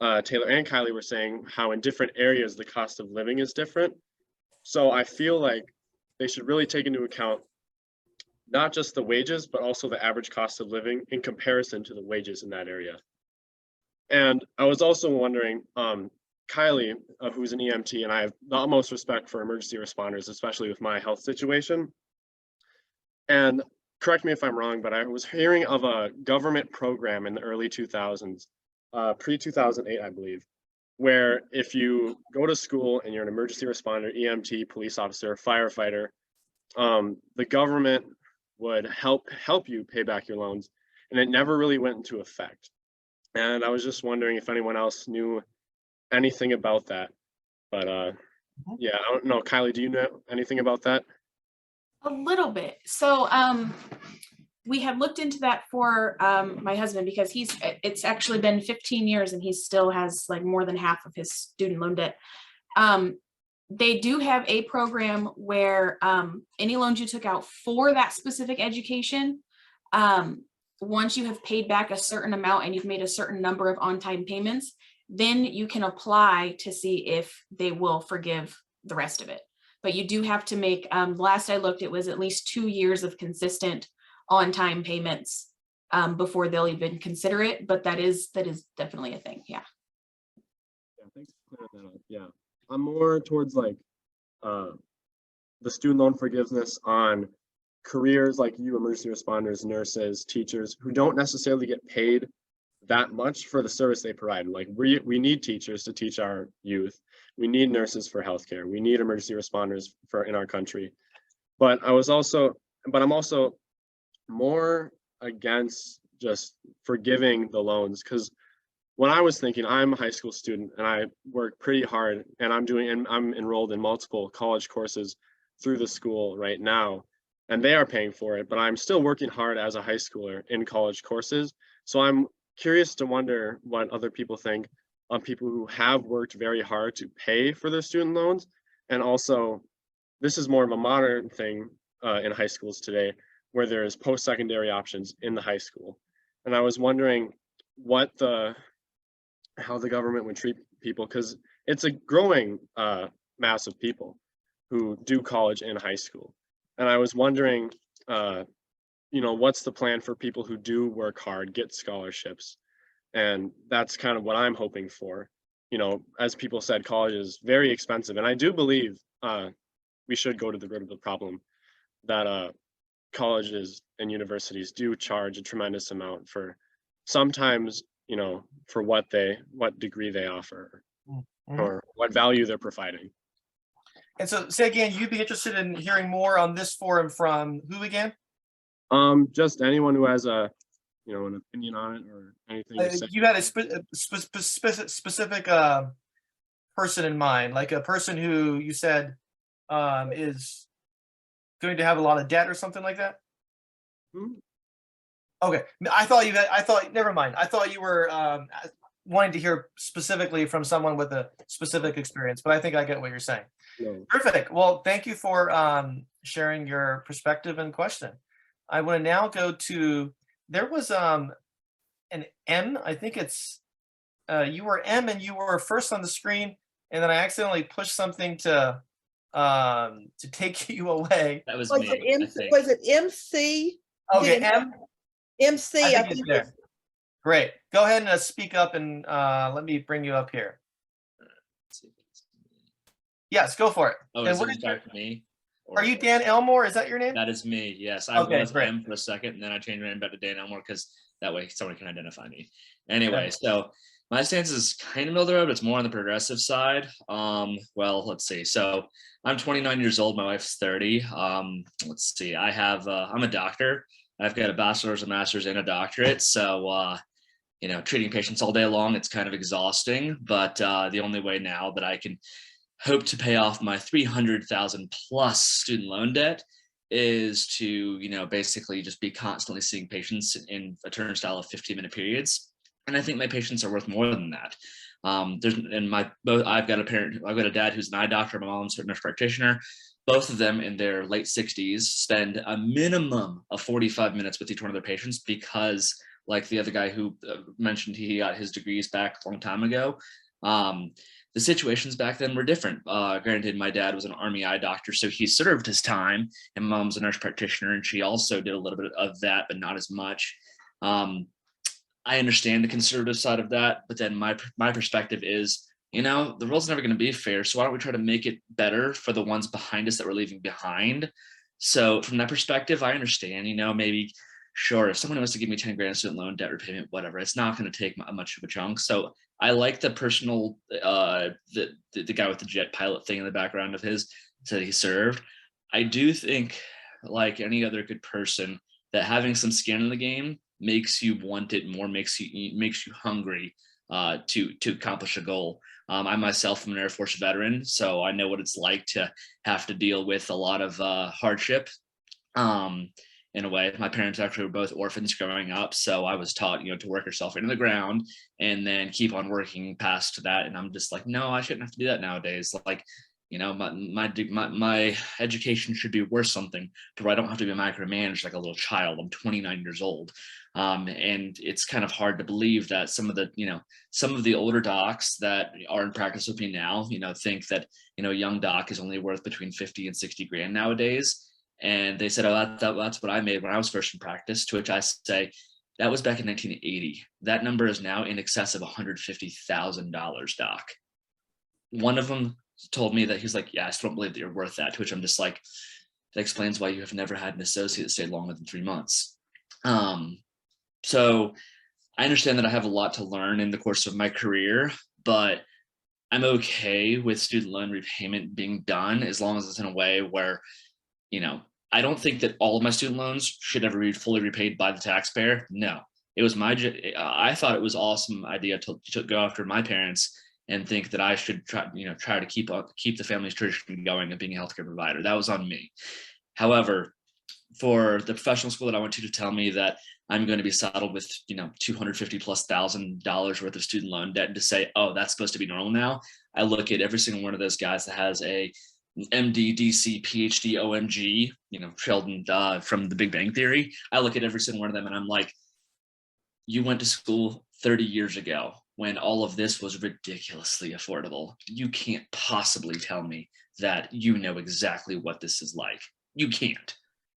Taylor and Kylie were saying, how in different areas the cost of living is different. So I feel like they should really take into account not just the wages, but also the average cost of living in comparison to the wages in that area. And I was also wondering, Kylie, who's an EMT, and I have the utmost respect for emergency responders, especially with my health situation. And correct me if I'm wrong, but I was hearing of a government program in the early 2000s, pre-2008, I believe, where if you go to school and you're an emergency responder, EMT, police officer, firefighter, the government would help you pay back your loans, and it never really went into effect. And I was just wondering if anyone else knew anything about that. But yeah, I don't know. Kylie, do you know anything about that? A little bit. So we have looked into that for my husband, because it's actually been 15 years and he still has like more than half of his student loan debt. They do have a program where any loans you took out for that specific education, once you have paid back a certain amount and you've made a certain number of on-time payments, then you can apply to see if they will forgive the rest of it. But you do have to make, last I looked, it was at least 2 years of consistent on-time payments before they'll even consider it. But that is definitely a thing. Yeah. Yeah, thanks for clearing that up. Yeah, I'm more towards like the student loan forgiveness on careers like you, emergency responders, nurses, teachers, who don't necessarily get paid that much for the service they provide. Like we need teachers to teach our youth. We need nurses for healthcare. We need emergency responders in our country. But I'm also more against just forgiving the loans, because when I was thinking, I'm a high school student and I work pretty hard, and I'm enrolled in multiple college courses through the school right now, and they are paying for it, but I'm still working hard as a high schooler in college courses. So I'm curious to wonder what other people think on people who have worked very hard to pay for their student loans, and also this is more of a modern thing in high schools today, where there's post-secondary options in the high school. And I was wondering how the government would treat people, because it's a growing mass of people who do college in high school. And I was wondering, what's the plan for people who do work hard, get scholarships? And that's kind of what I'm hoping for. As people said, college is very expensive. And I do believe we should go to the root of the problem, that colleges and universities do charge a tremendous amount for sometimes, for what degree they offer or what value they're providing. And so say again, you'd be interested in hearing more on this forum from who again? Just anyone who has an opinion on it or anything to say. You had a specific person in mind, like a person who you said is going to have a lot of debt or something like that? Okay, never mind. I thought you were wanting to hear specifically from someone with a specific experience, but I think I get what you're saying. No. Perfect. Well, thank you for sharing your perspective and question. I want to now go to, there was an M, I think it's, you were M and you were first on the screen, and then I accidentally pushed something to take you away. That was Was me. it I think. was it MC? Okay, Then- M, MC, I I think it's think there. Great. Go ahead and speak up and let me bring you up here. Yes, go for it. Oh, And is what it is your- back to me? Are you Dan Elmore? Is that your name? That is me. Yes, I Okay, was great. M for a second, and then I changed my name back to Dan Elmore because that way someone can identify me. Anyway, Okay. so my stance is kind of middle of the road, but it's more on the progressive side. Well, let's see. So I'm 29 years old. My wife's 30. Let's see. I'm a doctor. I've got a bachelor's, a master's, and a doctorate. So treating patients all day long, it's kind of exhausting. But the only way now that I can hope to pay off my 300,000 plus student loan debt is to, basically just be constantly seeing patients in a turnstile of 15-minute periods. And I think my patients are worth more than that. I've got a dad who's an eye doctor, my mom's a nurse practitioner. Both of them in their late 60s spend a minimum of 45 minutes with each one of their patients because, like the other guy who mentioned he got his degrees back a long time ago, the situations back then were different. Granted, my dad was an Army eye doctor, so he served his time, and mom's a nurse practitioner, and she also did a little bit of that, but not as much. I understand the conservative side of that, but then my perspective is, the world's never going to be fair, so why don't we try to make it better for the ones behind us that we're leaving behind? So from that perspective, I understand, maybe, sure, if someone wants to give me 10 grand student loan debt repayment, whatever, it's not going to take much of a chunk. So I like the personal, the guy with the jet pilot thing in the background of his that he served. I do think, like any other good person, that having some skin in the game makes you want it more, makes you hungry to accomplish a goal. I myself am an Air Force veteran, so I know what it's like to have to deal with a lot of hardship. In a way, my parents actually were both orphans growing up, so I was taught, to work yourself into the ground and then keep on working past that. And I'm just like, no, I shouldn't have to do that nowadays. Like, my education should be worth something to where I don't have to be micromanaged like a little child. I'm 29 years old. And it's kind of hard to believe that some of the older docs that are in practice with me now, think that, a young doc is only worth between 50 and 60 grand nowadays. And they said, oh, that's what I made when I was first in practice, to which I say, that was back in 1980. That number is now in excess of $150,000, doc. One of them told me that he's like, yeah, I still don't believe that you're worth that, to which I'm just like, that explains why you have never had an associate stay longer than 3 months. So I understand that I have a lot to learn in the course of my career, but I'm okay with student loan repayment being done as long as it's in a way where, I don't think that all of my student loans should ever be fully repaid by the taxpayer. No, it was I thought it was an awesome idea to go after my parents and think that I should try to keep the family's tradition going of being a healthcare provider. That was on me. However, for the professional school that I went to tell me that I'm going to be saddled with, $250,000+ worth of student loan debt, and to say, oh, that's supposed to be normal now. I look at every single one of those guys that has a MD, DC, PhD, OMG, Sheldon from The Big Bang Theory. I look at every single one of them and I'm like, you went to school 30 years ago when all of this was ridiculously affordable. You can't possibly tell me that you know exactly what this is like. You can't.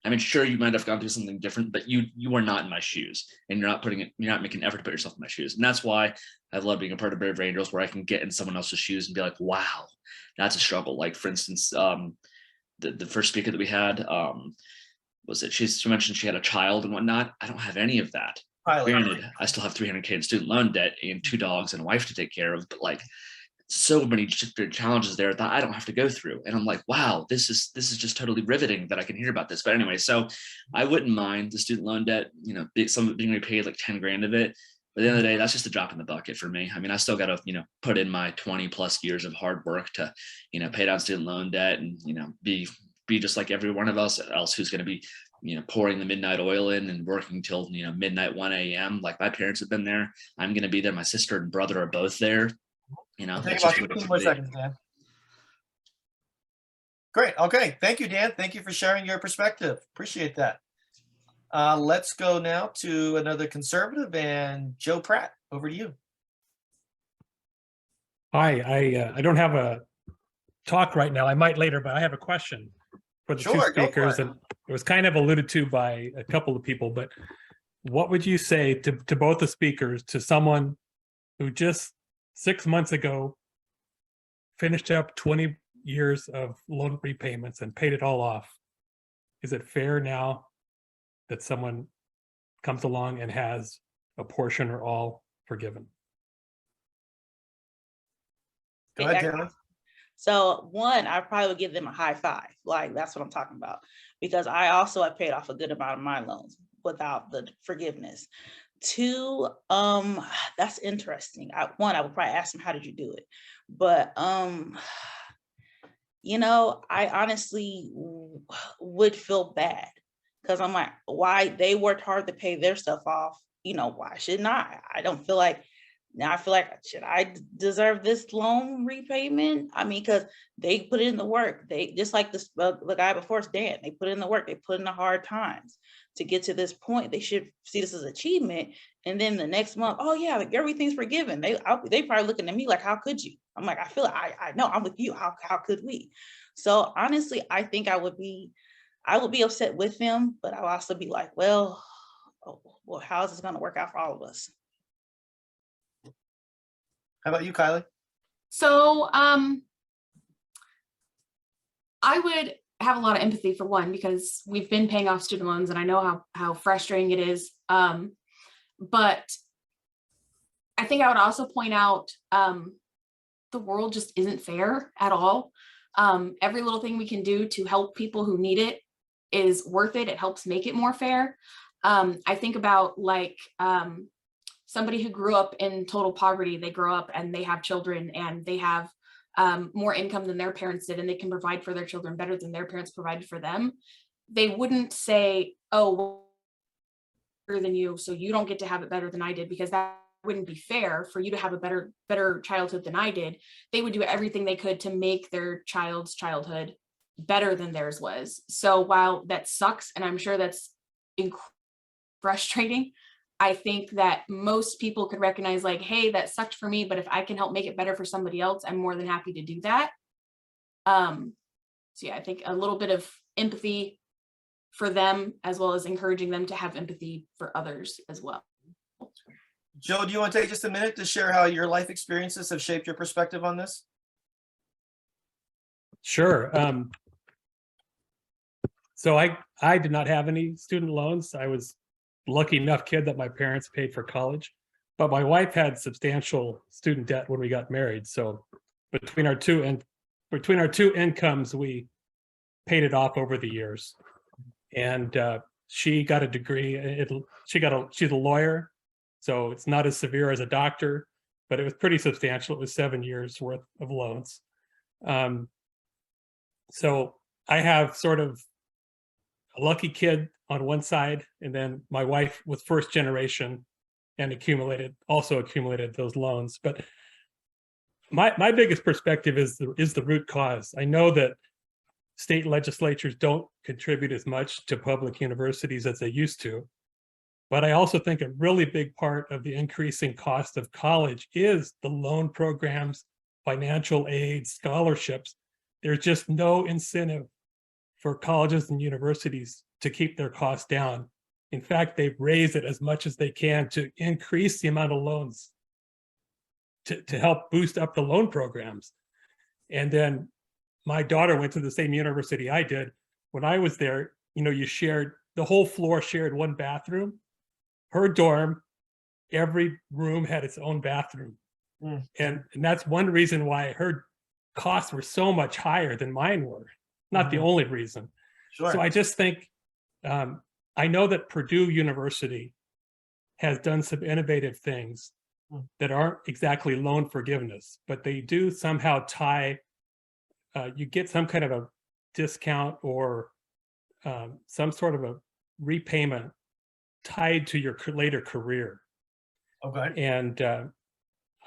I mean, sure, you might have gone through something different, but you are not in my shoes, and you're not making an effort to put yourself in my shoes. And that's why I love being a part of Brave Angels, where I can get in someone else's shoes and be like, wow, that's a struggle. Like, for instance, the first speaker that we had, she mentioned she had a child and whatnot. I don't have any of that. Kylie. Granted, I still have $300K in student loan debt and 2 dogs and a wife to take care of, but like, so many challenges there that I don't have to go through. And I'm like, wow, this is just totally riveting that I can hear about this. But anyway, so I wouldn't mind the student loan debt, some of it being repaid, like 10 grand of it. But at the end of the day, that's just a drop in the bucket for me. I mean, I still got to, put in my 20+ years of hard work to, pay down student loan debt and, be just like every one of us else who's going to be, pouring the midnight oil in and working till, midnight, 1 a.m. Like my parents have been there. I'm going to be there. My sister and brother are both there. Take about 15 more seconds, Dan. Great. Okay. Thank you, Dan. Thank you for sharing your perspective. Appreciate that. Let's go now to another conservative, and Joe Pratt, over to you. Hi, I don't have a talk right now. I might later, but I have a question for the two speakers, and it was kind of alluded to by a couple of people, but what would you say to both the speakers, to someone who just 6 months ago finished up 20 years of loan repayments and paid it all off? Is it fair now that someone comes along and has a portion or all forgiven? Go ahead, Taylor. So one, I probably would give them a high five. Like, that's what I'm talking about. Because I also have paid off a good amount of my loans without the forgiveness. Two, that's interesting. One, I would probably ask them, how did you do it? But I honestly would feel bad, because I'm like, why? They worked hard to pay their stuff off. Why shouldn't I? I don't feel like, now I feel like, should I deserve this loan repayment? I mean, because they put in the work. They, just like this, the guy before us, Dan, they put in the work. They put in the hard times to get to this point. They should see this as achievement. And then the next month, oh yeah, like everything's forgiven. They probably looking at me like, how could you? I'm like, I know, I'm with you. How could we? So honestly, I think I would be upset with them, but I'll also be like, well, how is this going to work out for all of us? How about you, Kylie? So I would have a lot of empathy, for one, because we've been paying off student loans and I know how frustrating it is. But I think I would also point out the world just isn't fair at all. Every little thing we can do to help people who need it is worth it. It helps make it more fair. I think about like somebody who grew up in total poverty. They grow up and they have children and they have more income than their parents did, and they can provide for their children better than their parents provided for them. They wouldn't say, oh, well, better than you, so you don't get to have it better than I did, because that wouldn't be fair for you to have a better childhood than I did. They would do everything they could to make their child's childhood better than theirs was. So while that sucks, and I'm sure that's frustrating, I think that most people could recognize, like, hey, that sucked for me, but if I can help make it better for somebody else, I'm more than happy to do that. So yeah, I think a little bit of empathy for them, as well as encouraging them to have empathy for others as well. Joe, do you want to take just a minute to share how your life experiences have shaped your perspective on this? Sure. So I did not have any student loans. I was lucky enough kid that my parents paid for college, but my wife had substantial student debt when we got married. So between our two incomes, we paid it off over the years. And she got a degree. She's a lawyer, so it's not as severe as a doctor, but it was pretty substantial. It was 7 years worth of loans. So I have sort of a lucky kid on one side, and then my wife was first generation and also accumulated those loans. But my biggest perspective is the root cause. I know that state legislatures don't contribute as much to public universities as they used to. But I also think a really big part of the increasing cost of college is the loan programs, financial aid, scholarships. There's just no incentive for colleges and universities to keep their costs down. In fact, they've raised it as much as they can to increase the amount of loans to help boost up the loan programs. And then my daughter went to the same university I did. When I was there, you shared, the whole floor shared one bathroom. Her dorm, every room had its own bathroom. And that's one reason why her costs were so much higher than mine were. Not the only reason. Sure. So I just think, I know that Purdue University has done some innovative things that aren't exactly loan forgiveness, but they do somehow tie, you get some kind of a discount or some sort of a repayment tied to your later career. Okay. And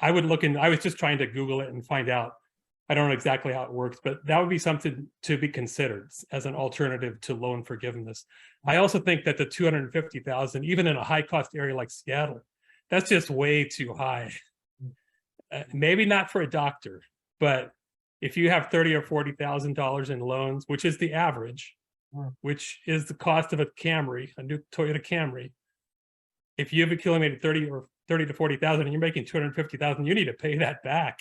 I was just trying to Google it and find out. I don't know exactly how it works, but that would be something to be considered as an alternative to loan forgiveness. I also think that the 250,000, even in a high cost area like Seattle, that's just way too high. Maybe not for a doctor, but if you have $30,000 or $40,000 in loans, which is the average, which is the cost of a Camry, a new Toyota Camry, if you've accumulated 30 to 40,000 and you're making 250,000, you need to pay that back.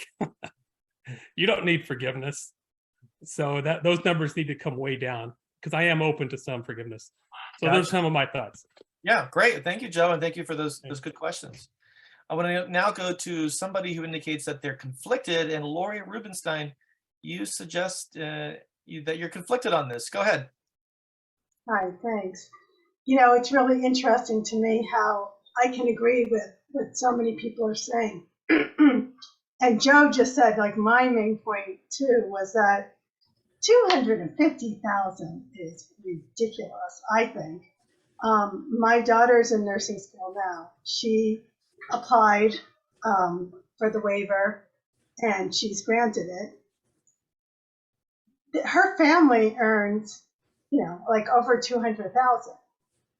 You don't need forgiveness. So those numbers need to come way down, because I am open to some forgiveness. So those are some of my thoughts. Yeah, great. Thank you, Joe. And thank you for those good questions. I want to now go to somebody who indicates that they're conflicted. And Lori Rubenstein, you suggest that you're conflicted on this. Go ahead. Hi, thanks. It's really interesting to me how I can agree with what so many people are saying. And Joe just said, like, my main point too was that 250,000 is ridiculous, I think. My daughter's in nursing school now. She applied for the waiver and she's granted it. Her family earns, like over 200,000.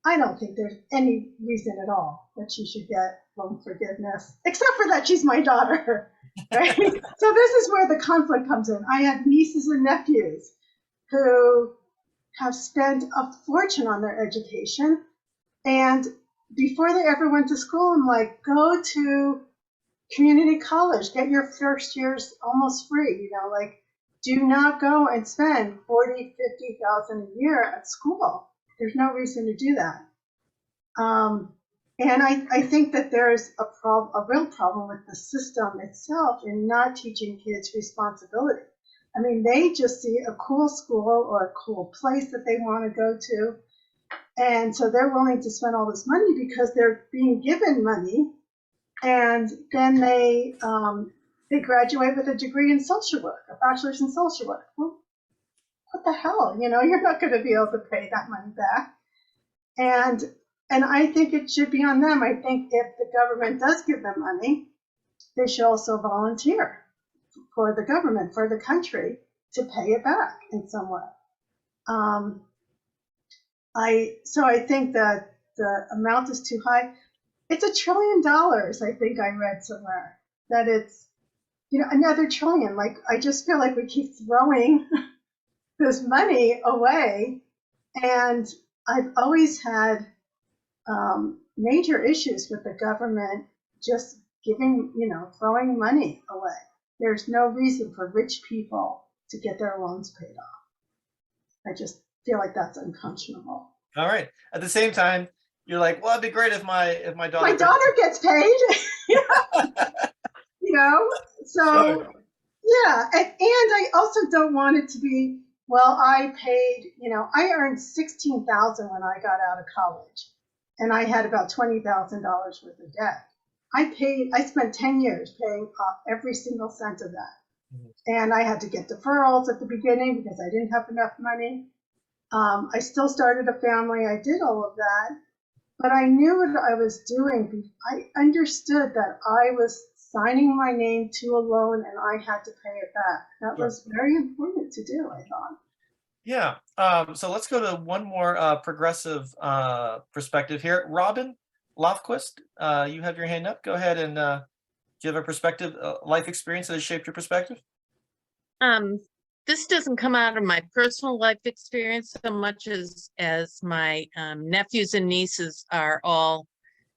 I don't think there's any reason at all that she should get loan forgiveness, except for that she's my daughter, right? So this is where the conflict comes in. I have nieces and nephews who have spent a fortune on their education, and before they ever went to school, I'm like, go to community college, get your first years almost free, do not go and spend 40, 50,000 a year at school. There's no reason to do that. And I think that there's a real problem with the system itself in not teaching kids responsibility. I mean, they just see a cool school or a cool place that they want to go to. And so they're willing to spend all this money because they're being given money. And then they graduate with a degree in social work, a bachelor's in social work. Well, what the hell? You're not going to be able to pay that money back. And I think it should be on them. I think if the government does give them money, they should also volunteer for the government, for the country, to pay it back in some way. So I think that the amount is too high. It's $1 trillion, I think I read somewhere, that it's, another trillion. Like, I just feel like we keep throwing this money away. And I've always had major issues with the government just giving, throwing money away. There's no reason for rich people to get their loans paid off. I just feel like that's unconscionable. All right. At the same time, you're like, well, it'd be great if my daughter gets paid. So sure. Yeah. And I also don't want it to be, well, I paid, I earned $16,000 when I got out of college, and I had about $20,000 worth of debt. I spent 10 years paying off every single cent of that. And I had to get deferrals at the beginning because I didn't have enough money. I still started a family. I did all of that, but I knew what I was doing. I understood that I was signing my name to a loan and I had to pay it back. That was very important to do, I thought. Yeah, so let's go to one more progressive perspective here. Robin Lofquist, you have your hand up. Go ahead and do you have a perspective, life experience that has shaped your perspective? This doesn't come out of my personal life experience so much as my nephews and nieces are all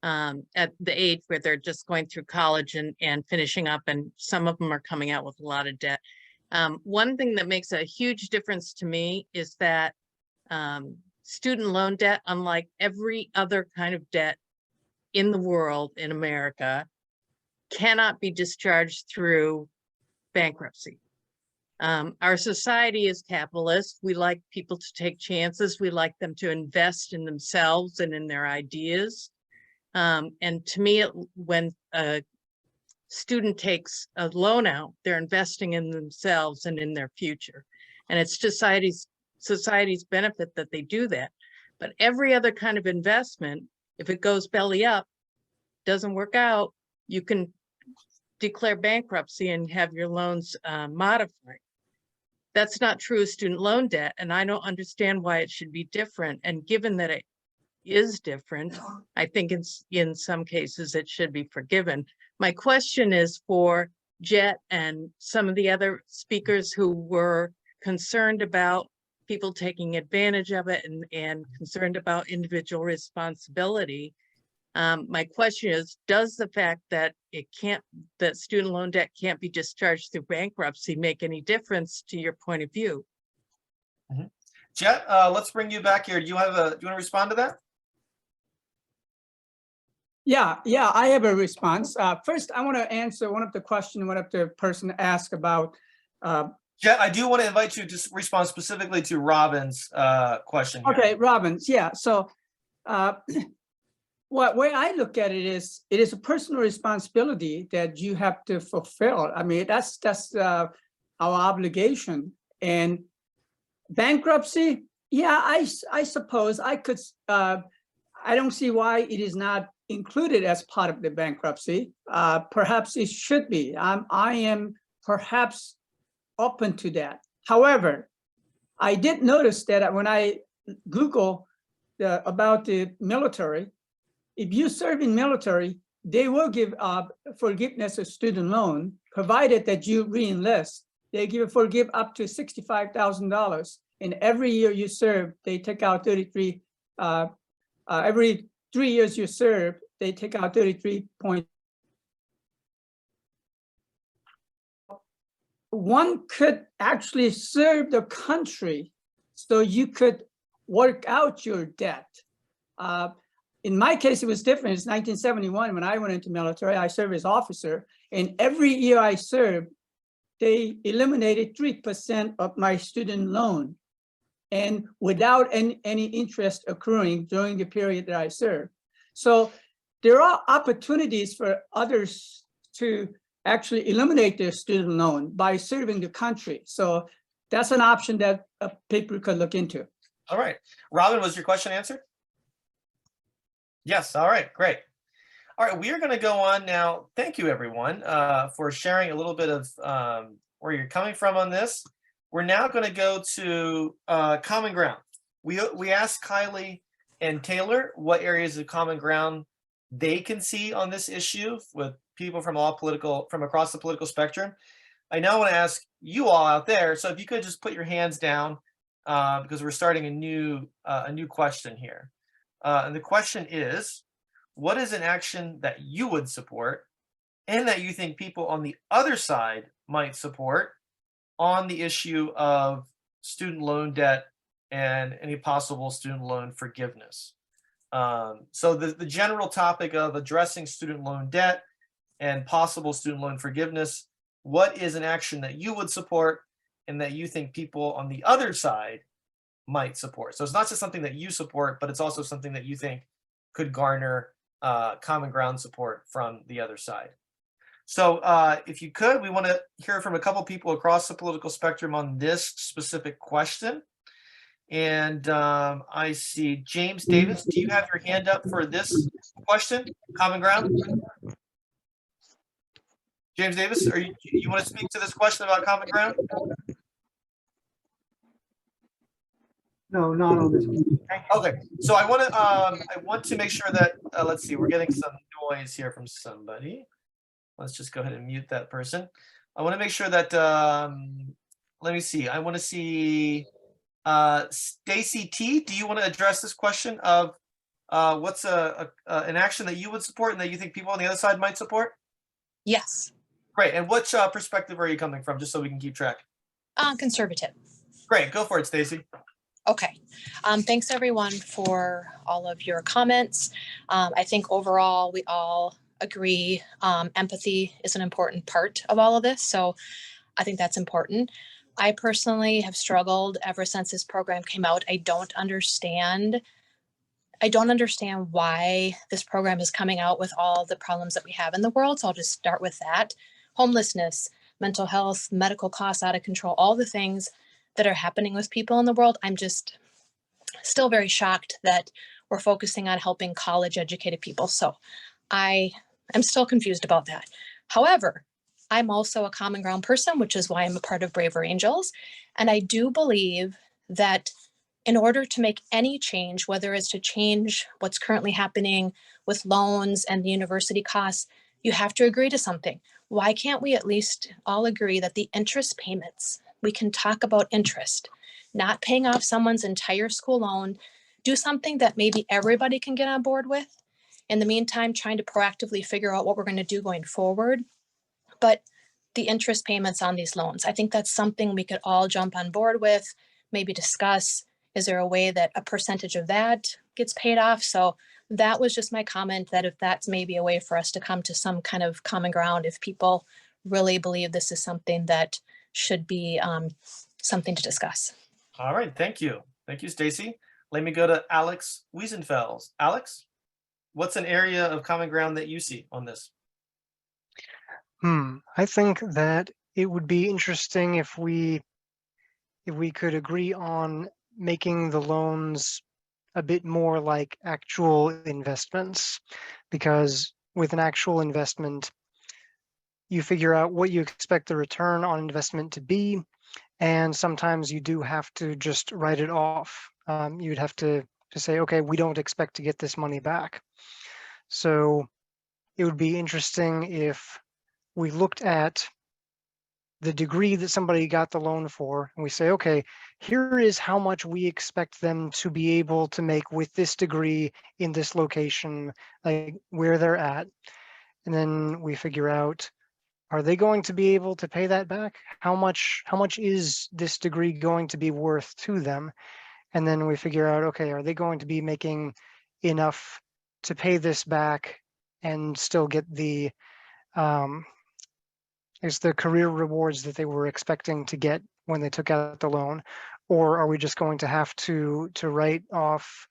at the age where they're just going through college and finishing up, and some of them are coming out with a lot of debt. One thing that makes a huge difference to me is that student loan debt, unlike every other kind of debt in the world, in America, cannot be discharged through bankruptcy. Our society is capitalist. We like people to take chances. We like them to invest in themselves and in their ideas. And to me, when a student takes a loan out, they're investing in themselves and in their future. And it's society's benefit that they do that. But every other kind of investment, if it goes belly up, doesn't work out, you can declare bankruptcy and have your loans modified. That's not true of student loan debt, and I don't understand why it should be different. And given that it is different, I think in some cases it should be forgiven. My question is for Jet and some of the other speakers who were concerned about people taking advantage of it and concerned about individual responsibility. My question is, does the fact that that student loan debt can't be discharged through bankruptcy make any difference to your point of view? Jet, let's bring you back here. Do you want to respond to that? Yeah, I have a response. First, I want to answer one of the questions one of the person asked about. Jet, I do want to invite you to respond specifically to Robin's question here. Okay, Robin's, yeah. So way I look at it is a personal responsibility that you have to fulfill. I mean, that's our obligation. And bankruptcy, yeah, I suppose I could. I don't see why it is not included as part of the bankruptcy. Perhaps it should be. I am perhaps open to that. However, I did notice that when I Google about the military, if you serve in military, they will give forgiveness of student loan, provided that you re-enlist. They forgive up to $65,000. And every year you serve, they take out 33, every 3 years you serve, they take out 33 points. One could actually serve the country so you could work out your debt. In my case, it was different. It's 1971 when I went into military. I served as officer, and every year I served, they eliminated 3% of my student loan, and without any interest accruing during the period that I served. So there are opportunities for others to actually eliminate their student loan by serving the country. So that's an option that people could look into. All right. Robin, was your question answered? Yes. All right. Great. All right. We are going to go on now. Thank you, everyone, for sharing a little bit of where you're coming from on this. We're now going to go to common ground. We asked Kylie and Taylor what areas of common ground they can see on this issue with people from across the political spectrum. I now want to ask you all out there. So if you could just put your hands down because we're starting a new question here. And the question is, what is an action that you would support and that you think people on the other side might support on the issue of student loan debt and any possible student loan forgiveness? So the general topic of addressing student loan debt and possible student loan forgiveness, what is an action that you would support and that you think people on the other side might support? So it's not just something that you support, but it's also something that you think could garner common ground support from the other side. So if you could, we want to hear from a couple people across the political spectrum on this specific question. And I see James Davis. Do you have your hand up for this question, common ground? James Davis, you want to speak to this question about common ground? No, not on this one. Okay, so I want to make sure that, let's see, we're getting some noise here from somebody. Let's just go ahead and mute that person. I want to make sure that, let me see, I want to see, Stacy T, do you want to address this question of what's an action that you would support and that you think people on the other side might support? Yes, Great, and which perspective are you coming from, just so we can keep track? conservative. Great, go for it, Stacy. Okay. Thanks everyone for all of your comments. I think overall we all agree empathy is an important part of all of this. So I think that's important. I personally have struggled ever since this program came out. I don't understand why this program is coming out with all the problems that we have in the world. So I'll just start with that. Homelessness, mental health, medical costs out of control, all the things that are happening with people in the world. I'm just still very shocked that we're focusing on helping college educated people. So I am still confused about that. However, I'm also a common ground person, which is why I'm a part of Braver Angels. And I do believe that in order to make any change, whether it's to change what's currently happening with loans and the university costs, you have to agree to something. Why can't we at least all agree that the interest payments, we can talk about interest, not paying off someone's entire school loan, do something that maybe everybody can get on board with. In the meantime, trying to proactively figure out what we're going to do going forward. But the interest payments on these loans, I think that's something we could all jump on board with, maybe discuss. Is there a way that a percentage of that gets paid off? So that was just my comment, that if that's maybe a way for us to come to some kind of common ground, if people really believe this is something that should be something to discuss. All right, thank you. Thank you, Stacy. Let me go to Alex Wiesenfels. Alex, what's an area of common ground that you see on this? I think that it would be interesting if we could agree on making the loans a bit more like actual investments, because with an actual investment, you figure out what you expect the return on investment to be, and sometimes you do have to just write it off. You'd have to say, okay, we don't expect to get this money back. So it would be interesting if we looked at the degree that somebody got the loan for, and we say, okay, here is how much we expect them to be able to make with this degree in this location, like where they're at. And then we figure out, are they going to be able to pay that back? How much is this degree going to be worth to them? And then we figure out, okay, are they going to be making enough to pay this back and still get the career rewards that they were expecting to get when they took out the loan? Or are we just going to have to write off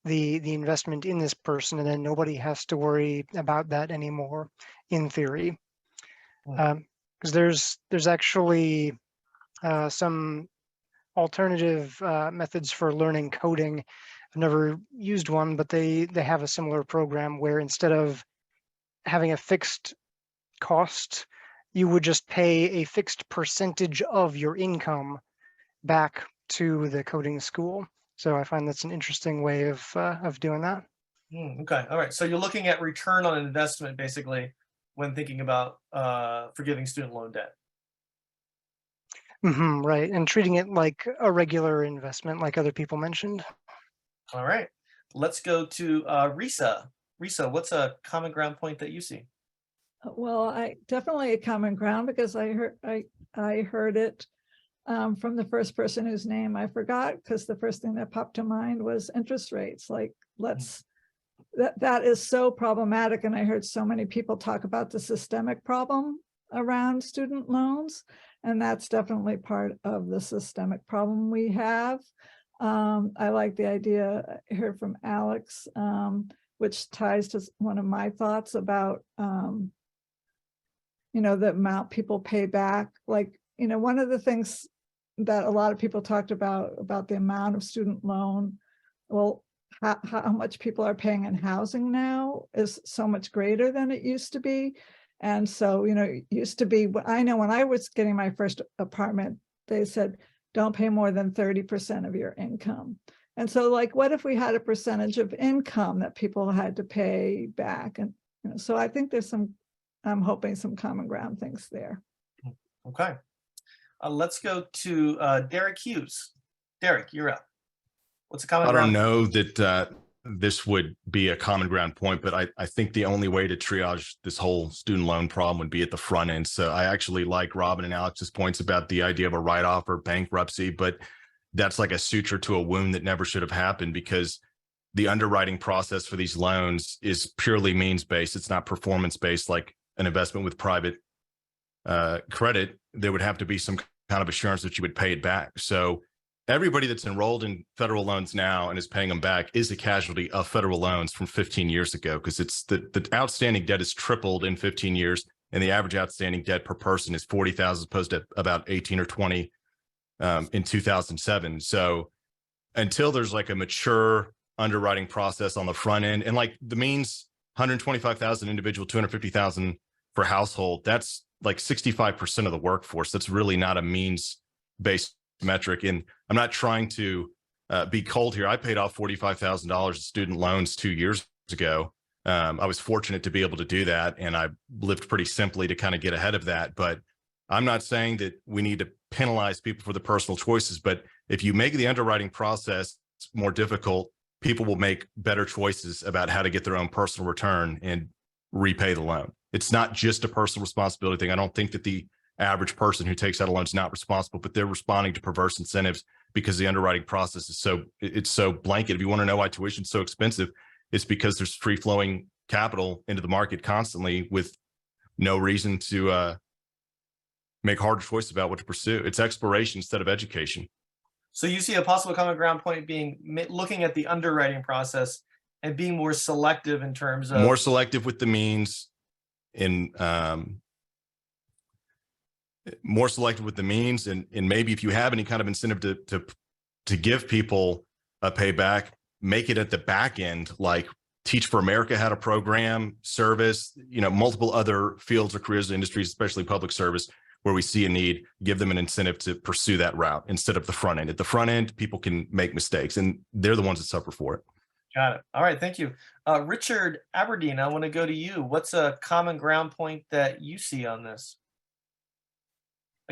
the investment in this person, and then nobody has to worry about that anymore, in theory? Because there's actually some alternative methods for learning coding. I've never used one, but they have a similar program where instead of having a fixed cost, you would just pay a fixed percentage of your income back to the coding school. So I find that's an interesting way of doing that. Okay, all right. So you're looking at return on investment, basically, when thinking about forgiving student loan debt. Right, and treating it like a regular investment, like other people mentioned. All right, let's go to Risa. Risa, what's a common ground point that you see? Well, I definitely a common ground, because I heard it from the first person whose name I forgot, because the first thing that popped to mind was interest rates. Like, that is so problematic. And I heard so many people talk about the systemic problem around student loans. And that's definitely part of the systemic problem we have. I like the idea I heard from Alex, which ties to one of my thoughts about, the amount people pay back. Like, one of the things that a lot of people talked about the amount of student loan, well, how much people are paying in housing now is so much greater than it used to be. And so, it used to be, I know when I was getting my first apartment, they said, don't pay more than 30% of your income. And so like, what if we had a percentage of income that people had to pay back? And so I think there's some, I'm hoping some common ground things there. Okay. Let's go to Derek Hughes. Derek, you're up. What's a common I ground? don't know that this would be a common ground point, but I think the only way to triage this whole student loan problem would be at the front end. So I actually like Robin and Alex's points about the idea of a write-off or bankruptcy, but that's like a suture to a wound that never should have happened, because the underwriting process for these loans is purely means-based. It's not performance-based like an investment with private credit. There would have to be some kind of assurance that you would pay it back. So everybody that's enrolled in federal loans now and is paying them back is a casualty of federal loans from 15 years ago, because it's the outstanding debt has tripled in 15 years, and the average outstanding debt per person is 40,000 as opposed to about 18 or 20 in 2007. So until there's like a mature underwriting process on the front end, and like the means 125,000 individual, 250,000 for household, that's like 65% of the workforce. That's really not a means-based metric. And I'm not trying to be cold here. I paid off $45,000 in student loans 2 years ago. I was fortunate to be able to do that, and I lived pretty simply to kind of get ahead of that. But I'm not saying that we need to penalize people for the personal choices, but if you make the underwriting process more difficult, people will make better choices about how to get their own personal return and repay the loan. It's not just a personal responsibility thing. I don't think that the average person who takes out a loan is not responsible, but they're responding to perverse incentives because the underwriting process is so blanket. If you want to know why tuition is so expensive, it's because there's free flowing capital into the market constantly with no reason to make harder choices about what to pursue. It's exploration instead of education. So you see a possible common ground point being looking at the underwriting process and being more selective in terms of more selective with the means, and more selective with the means, and maybe if you have any kind of incentive to give people a payback, make it at the back end, like Teach for America had a program, service, multiple other fields or careers, industries, especially public service, where we see a need, give them an incentive to pursue that route instead of the front end. At the front end, people can make mistakes, and they're the ones that suffer for it. Got it. All right. Thank you. Richard Aberdeen, I want to go to you. What's a common ground point that you see on this?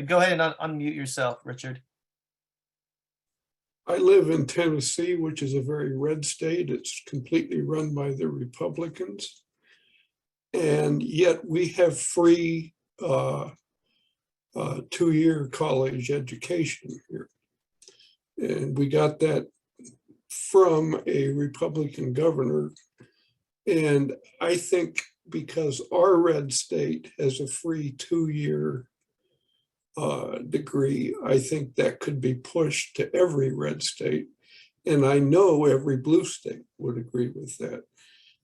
Go ahead and unmute yourself, Richard. I live in Tennessee, which is a very red state. It's completely run by the Republicans. And yet we have free 2-year college education here. And we got that from a Republican governor. And I think because our red state has a free 2-year degree, I think that could be pushed to every red state. And I know every blue state would agree with that.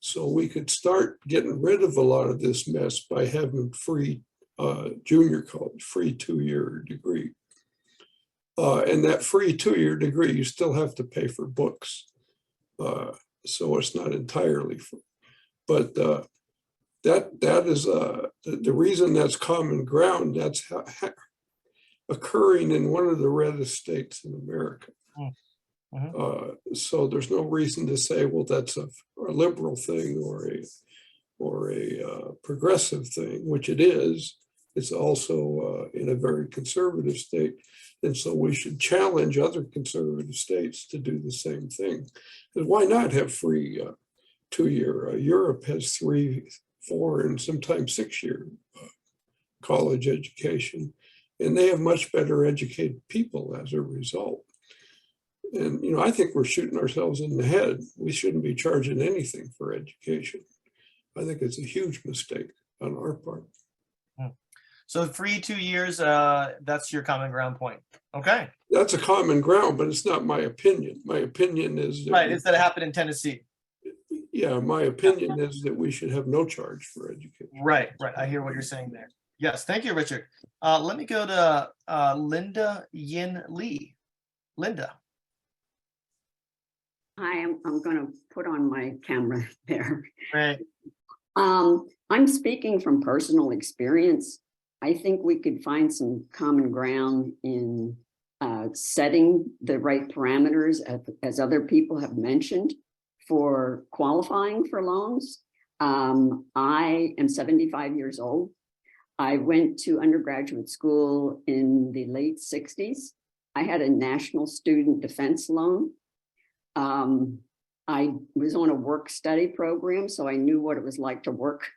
So we could start getting rid of a lot of this mess by having free junior college, free 2-year degree. And that free 2-year degree, you still have to pay for books. So it's not entirely free. But that is the reason that's common ground. That's occurring in one of the reddest states in America. So there's no reason to say, well, that's a liberal thing or a progressive thing, which it is. It's also in a very conservative state. And so we should challenge other conservative states to do the same thing. And why not have free 2-year? Europe has 3, 4, and sometimes 6-year college education. And they have much better educated people as a result. And, I think we're shooting ourselves in the head. We shouldn't be charging anything for education. I think it's a huge mistake on our part. So free 2 years, that's your common ground point. Okay. That's a common ground, but it's not my opinion. My opinion is that right. It's that it happened in Tennessee. Yeah, my opinion is that we should have no charge for education. Right. I hear what you're saying there. Yes. Thank you, Richard. Let me go to Linda Yin Lee. Linda. Hi, I'm going to put on my camera there. Right. I'm speaking from personal experience. I think we could find some common ground in setting the right parameters, as other people have mentioned, for qualifying for loans. I am 75 years old. I went to undergraduate school in the late 60s. I had a national student defense loan. I was on a work study program, so I knew what it was like to work,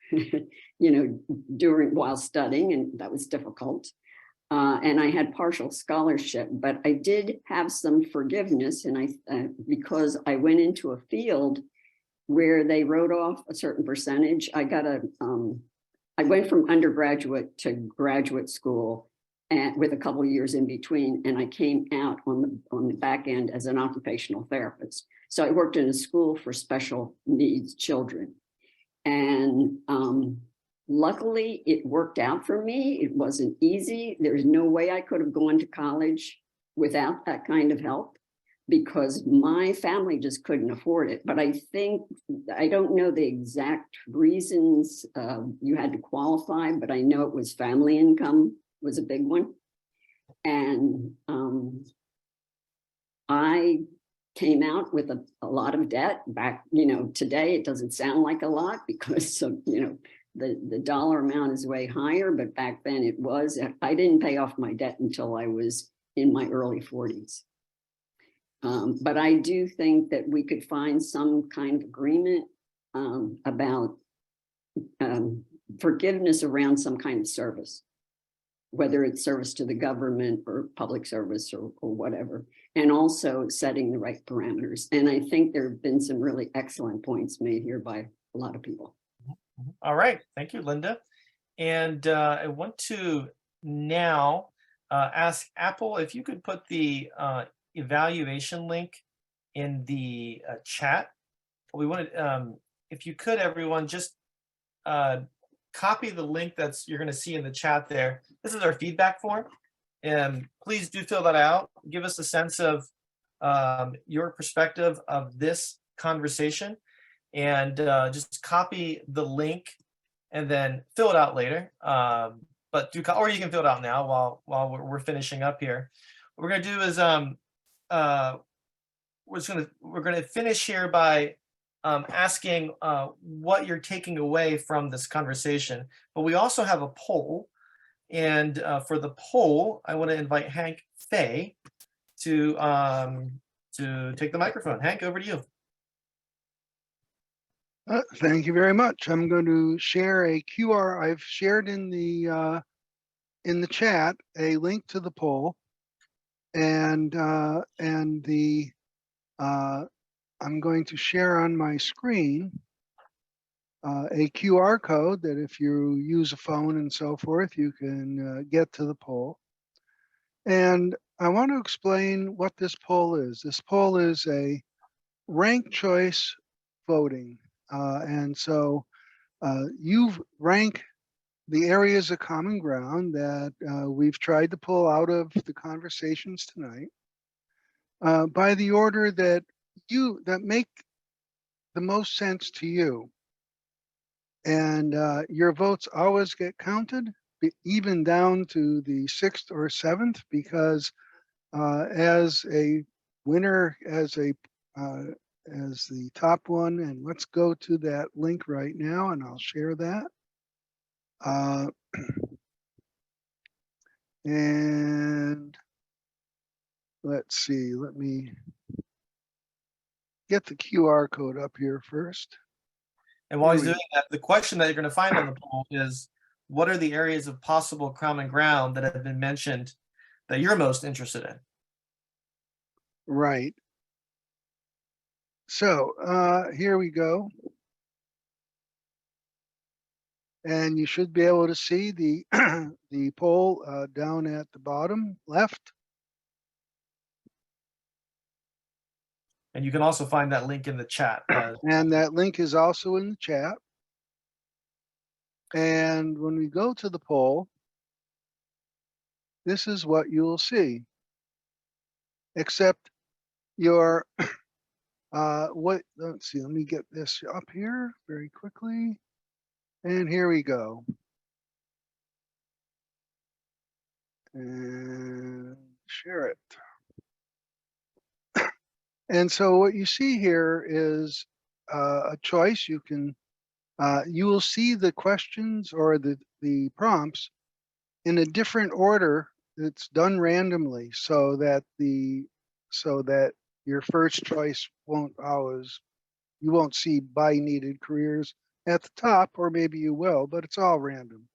while studying, and that was difficult. And I had partial scholarship, but I did have some forgiveness, and because I went into a field where they wrote off a certain percentage. I went from undergraduate to graduate school, and with a couple of years in between, and I came out on the back end as an occupational therapist. So I worked in a school for special needs children, and luckily it worked out for me. It wasn't easy. There's no way I could have gone to college without that kind of help, because my family just couldn't afford it. But I don't know the exact reasons you had to qualify, but I know it was family income was a big one. And I came out with a lot of debt back, today it doesn't sound like a lot because of, the dollar amount is way higher, but back then it was. I didn't pay off my debt until I was in my early 40s. But I do think that we could find some kind of agreement about forgiveness around some kind of service, whether it's service to the government or public service or whatever, and also setting the right parameters. And I think there have been some really excellent points made here by a lot of people. All right, thank you, Linda. And I want to now ask Apple if you could put the evaluation link in the chat. We wanted, if you could, everyone, just copy the link you're going to see in the chat there. This is our feedback form, and please do fill that out. Give us a sense of your perspective of this conversation, and just copy the link and then fill it out later. But or you can fill it out now while we're finishing up here. What we're going to do is we're going to finish here by asking what you're taking away from this conversation. But we also have a poll, and for the poll, I want to invite Hank Fay to take the microphone. Hank, over to you. Thank you very much. I'm going to share a QR. I've shared in the chat a link to the poll, and I'm going to share on my screen a QR code that if you use a phone and so forth, you can get to the poll. And I want to explain what this poll is. This poll is a ranked choice voting. And so you rank the areas of common ground that we've tried to pull out of the conversations tonight by the order that make the most sense to you. And your votes always get counted, even down to the 6th or 7th, because as a winner, as the top one, and let's go to that link right now, and I'll share that. And let's see, let me get the QR code up here first. And while he's doing that, the question that you're going to find on the poll is, what are the areas of possible common ground that have been mentioned that you're most interested in? Right. So here we go. And you should be able to see the the poll down at the bottom left. And you can also find that link in the chat. And that link is also in the chat. And when we go to the poll, this is what you'll see. Except your let's see, let me get this up here very quickly. And here we go. And share it. And so what you see here is a choice. You will see the questions or the prompts in a different order. It's done randomly so that your first choice you won't see by needed careers at the top, or maybe you will, but it's all random.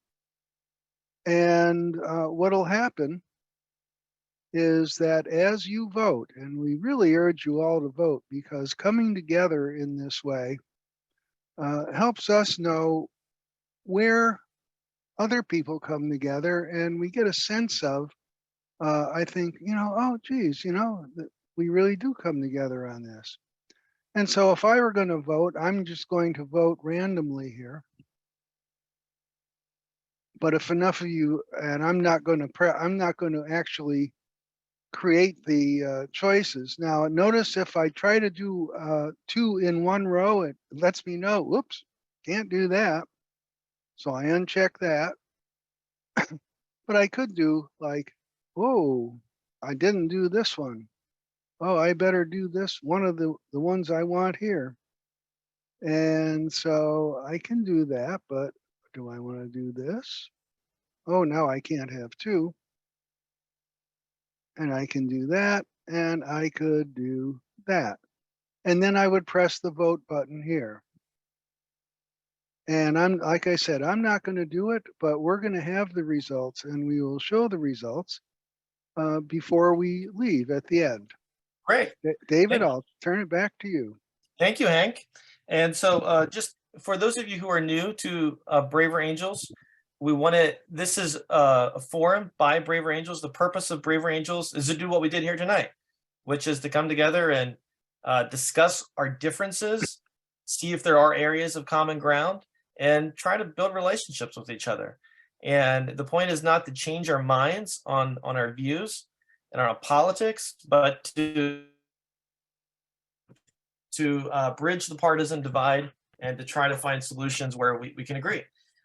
And what'll happen is that as you vote, and we really urge you all to vote, because coming together in this way helps us know where other people come together, and we get a sense of, I think, oh, geez, we really do come together on this. And so if I were going to vote, I'm just going to vote randomly here. But if enough of you, and I'm not going to actually create the choices. Now, notice if I try to do 2 in one row, it lets me know, whoops, can't do that. So I uncheck that. But I could do like, whoa, I didn't do this one. Oh, I better do this, one of the ones I want here. And so I can do that, but do I want to do this? Oh, now I can't have 2. And I can do that, and I could do that. And then I would press the vote button here. And like I said, I'm not going to do it, but we're going to have the results, and we will show the results before we leave at the end. Great. David, I'll turn it back to you. Thank you, Hank. And so just for those of you who are new to Braver Angels, this is a forum by Braver Angels. The purpose of Braver Angels is to do what we did here tonight, which is to come together and discuss our differences, see if there are areas of common ground, and try to build relationships with each other. And the point is not to change our minds on our views and our politics, but to bridge the partisan divide and to try to find solutions where we can agree.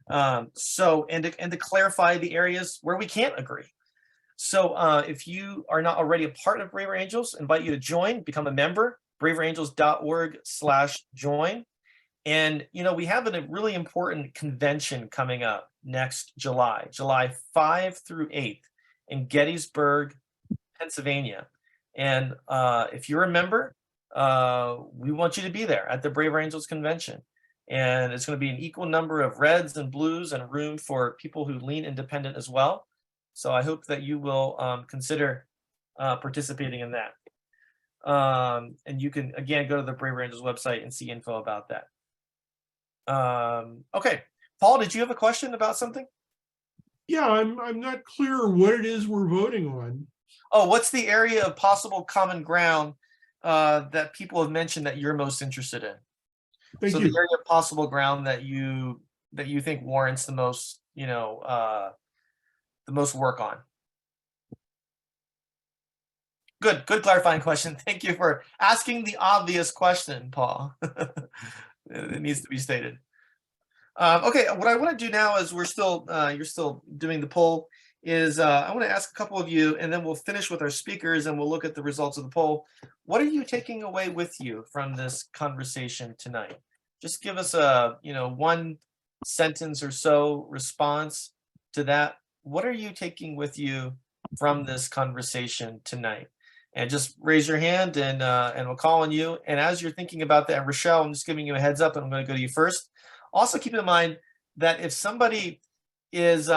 And to clarify the areas where we can't agree. So if you are not already a part of Braver Angels, I invite you to join, become a member, braverangels.org/join. And, we have a really important convention coming up next July 5 through 8 in Gettysburg, Pennsylvania. And if you're a member, we want you to be there at the Braver Angels convention. And it's going to be an equal number of reds and blues and room for people who lean independent as well. So I hope that you will consider participating in that. And you can, again, go to the Braver Angels website and see info about that. Okay, Paul, did you have a question about something? Yeah, I'm not clear what it is we're voting on. Oh, what's the area of possible common ground that people have mentioned that you're most interested in? Thank so you. the area of possible ground that you think warrants the most, the most work on. Good clarifying question. Thank you for asking the obvious question, Paul. It needs to be stated. Okay, what I want to do now is you're still doing the poll, is I want to ask a couple of you, and then we'll finish with our speakers and we'll look at the results of the poll. What are you taking away with you from this conversation tonight? Just give us a, one sentence or so response to that. What are you taking with you from this conversation tonight? And just raise your hand and we'll call on you. And as you're thinking about that, Rochelle, I'm just giving you a heads up and I'm going to go to you first. Also keep in mind that if somebody is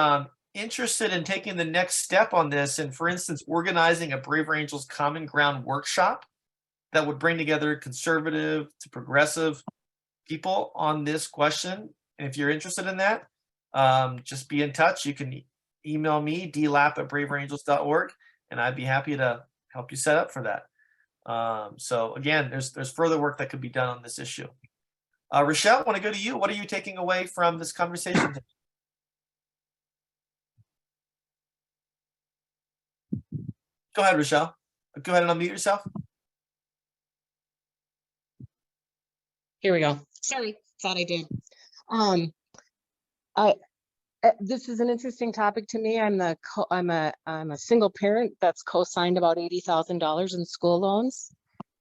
interested in taking the next step on this, and for instance, organizing a Braver Angels Common Ground workshop that would bring together conservative to progressive people on this question, and if you're interested in that, just be in touch. You can email me, dlap@braverangels.org, and I'd be happy to help you set up for that. So again, there's further work that could be done on this issue. Rochelle, I want to go to you. What are you taking away from this conversation? Go ahead, Rochelle. Go ahead and unmute yourself. Here we go. Sorry, thought I did. This is an interesting topic to me. I'm a single parent that's co-signed about $80,000 in school loans.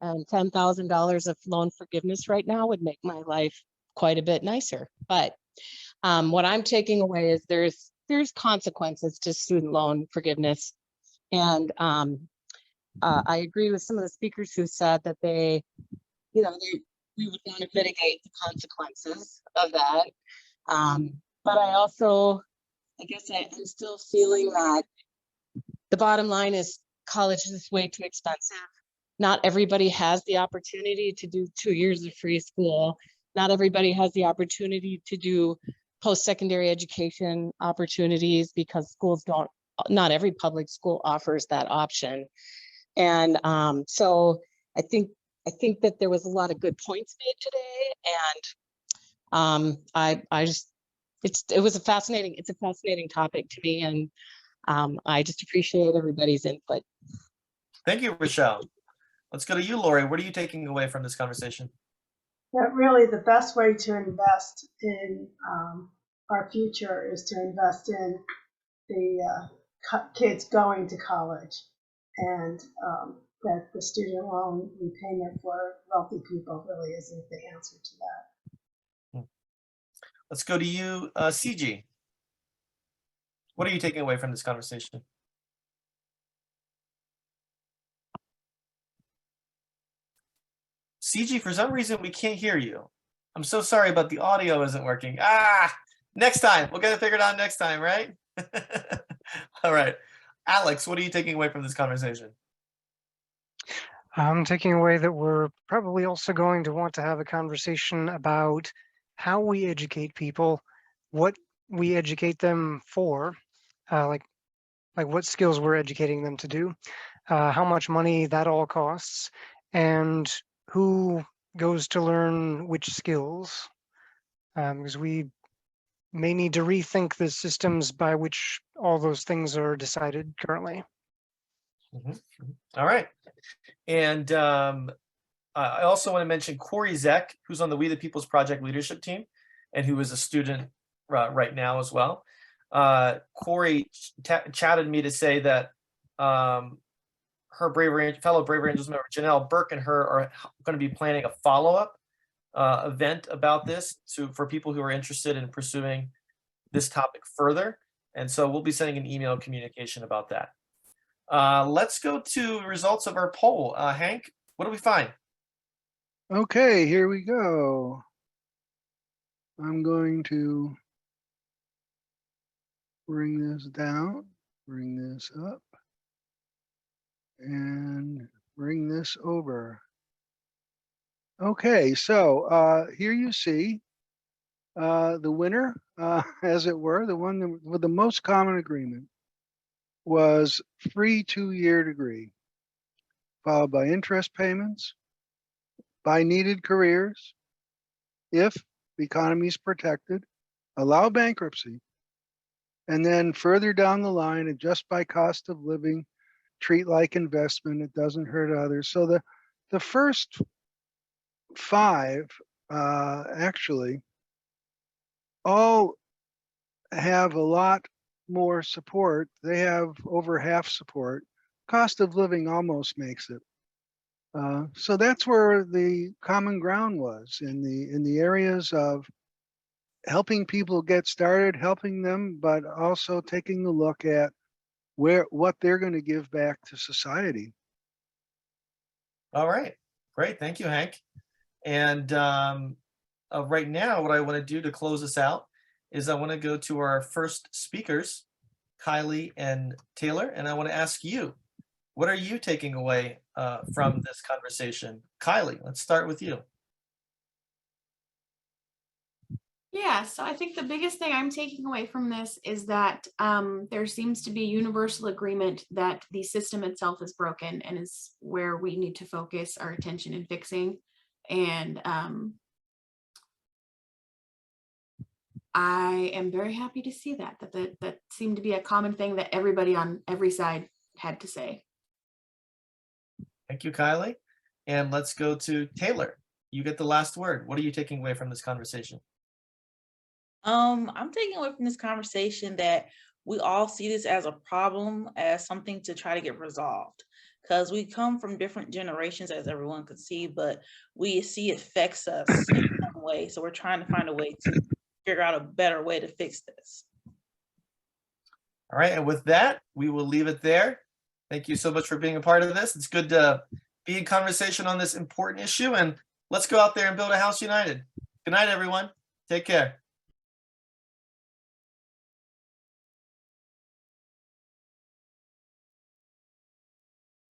And $10,000 of loan forgiveness right now would make my life quite a bit nicer. But what I'm taking away is there's consequences to student loan forgiveness. And I agree with some of the speakers who said that we would want to mitigate the consequences of that. But I guess I'm still feeling that the bottom line is college is way too expensive. Not everybody has the opportunity to do 2 years of free school. Not everybody has the opportunity to do post-secondary education opportunities because not every public school offers that option. And so I think that there was a lot of good points made today. And it's a fascinating topic to me. And I just appreciate everybody's input. Thank you, Rochelle. Let's go to you, Lori. What are you taking away from this conversation? That really the best way to invest in our future is to invest in the kids going to college, and that the student loan repayment for wealthy people really isn't the answer to that. Let's go to you, CG. What are you taking away from this conversation? CG, for some reason, we can't hear you. I'm so sorry, but the audio isn't working. Next time. We'll get it figured out next time, right? All right. Alex, what are you taking away from this conversation? I'm taking away that we're probably also going to want to have a conversation about how we educate people, what we educate them for, like what skills we're educating them to do, how much money that all costs, and who goes to learn which skills, because we may need to rethink the systems by which all those things are decided currently. All right. And I also want to mention Corey Zeck, who's on the We the People's Project leadership team and who is a student right now as well. Corey chatted me to say that her fellow Braver Angels member Janelle Burke and her are going to be planning a follow-up event about this for people who are interested in pursuing this topic further. And so we'll be sending an email communication about that. Let's go to results of our poll. Hank, what do we find? Okay, here we go. I'm going to bring this down, bring this up, and bring this over. Okay, so here you see the winner, as it were, the one with the most common agreement was free 2-year degree, followed by interest payments, by needed careers, if the economy is protected, allow bankruptcy, and then further down the line, adjust by cost of living, treat like investment, it doesn't hurt others. So the first 5 actually all have a lot more support. They have over half support. Cost of living almost makes it. So that's where the common ground was in the areas of helping people get started, helping them, but also taking a look at what they're going to give back to society. All right, great. Thank you, Hank. And right now, what I want to do to close this out is I want to go to our first speakers, Kylie and Taylor, and I want to ask you, what are you taking away from this conversation? Kylie, let's start with you. Yeah, so I think the biggest thing I'm taking away from this is that there seems to be universal agreement that the system itself is broken and is where we need to focus our attention in fixing. And I am very happy to see that seemed to be a common thing that everybody on every side had to say. Thank you, Kylie. And let's go to Taylor. You get the last word. What are you taking away from this conversation? I'm taking away from this conversation that we all see this as a problem, as something to try to get resolved. because we come from different generations, as everyone could see, but we see it affects us in some way. So we're trying to find a way to figure out a better way to fix this. All right, and with that, we will leave it there. Thank you so much for being a part of this. It's good to be in conversation on this important issue, and let's go out there and build a house united. Good night, everyone. Take care.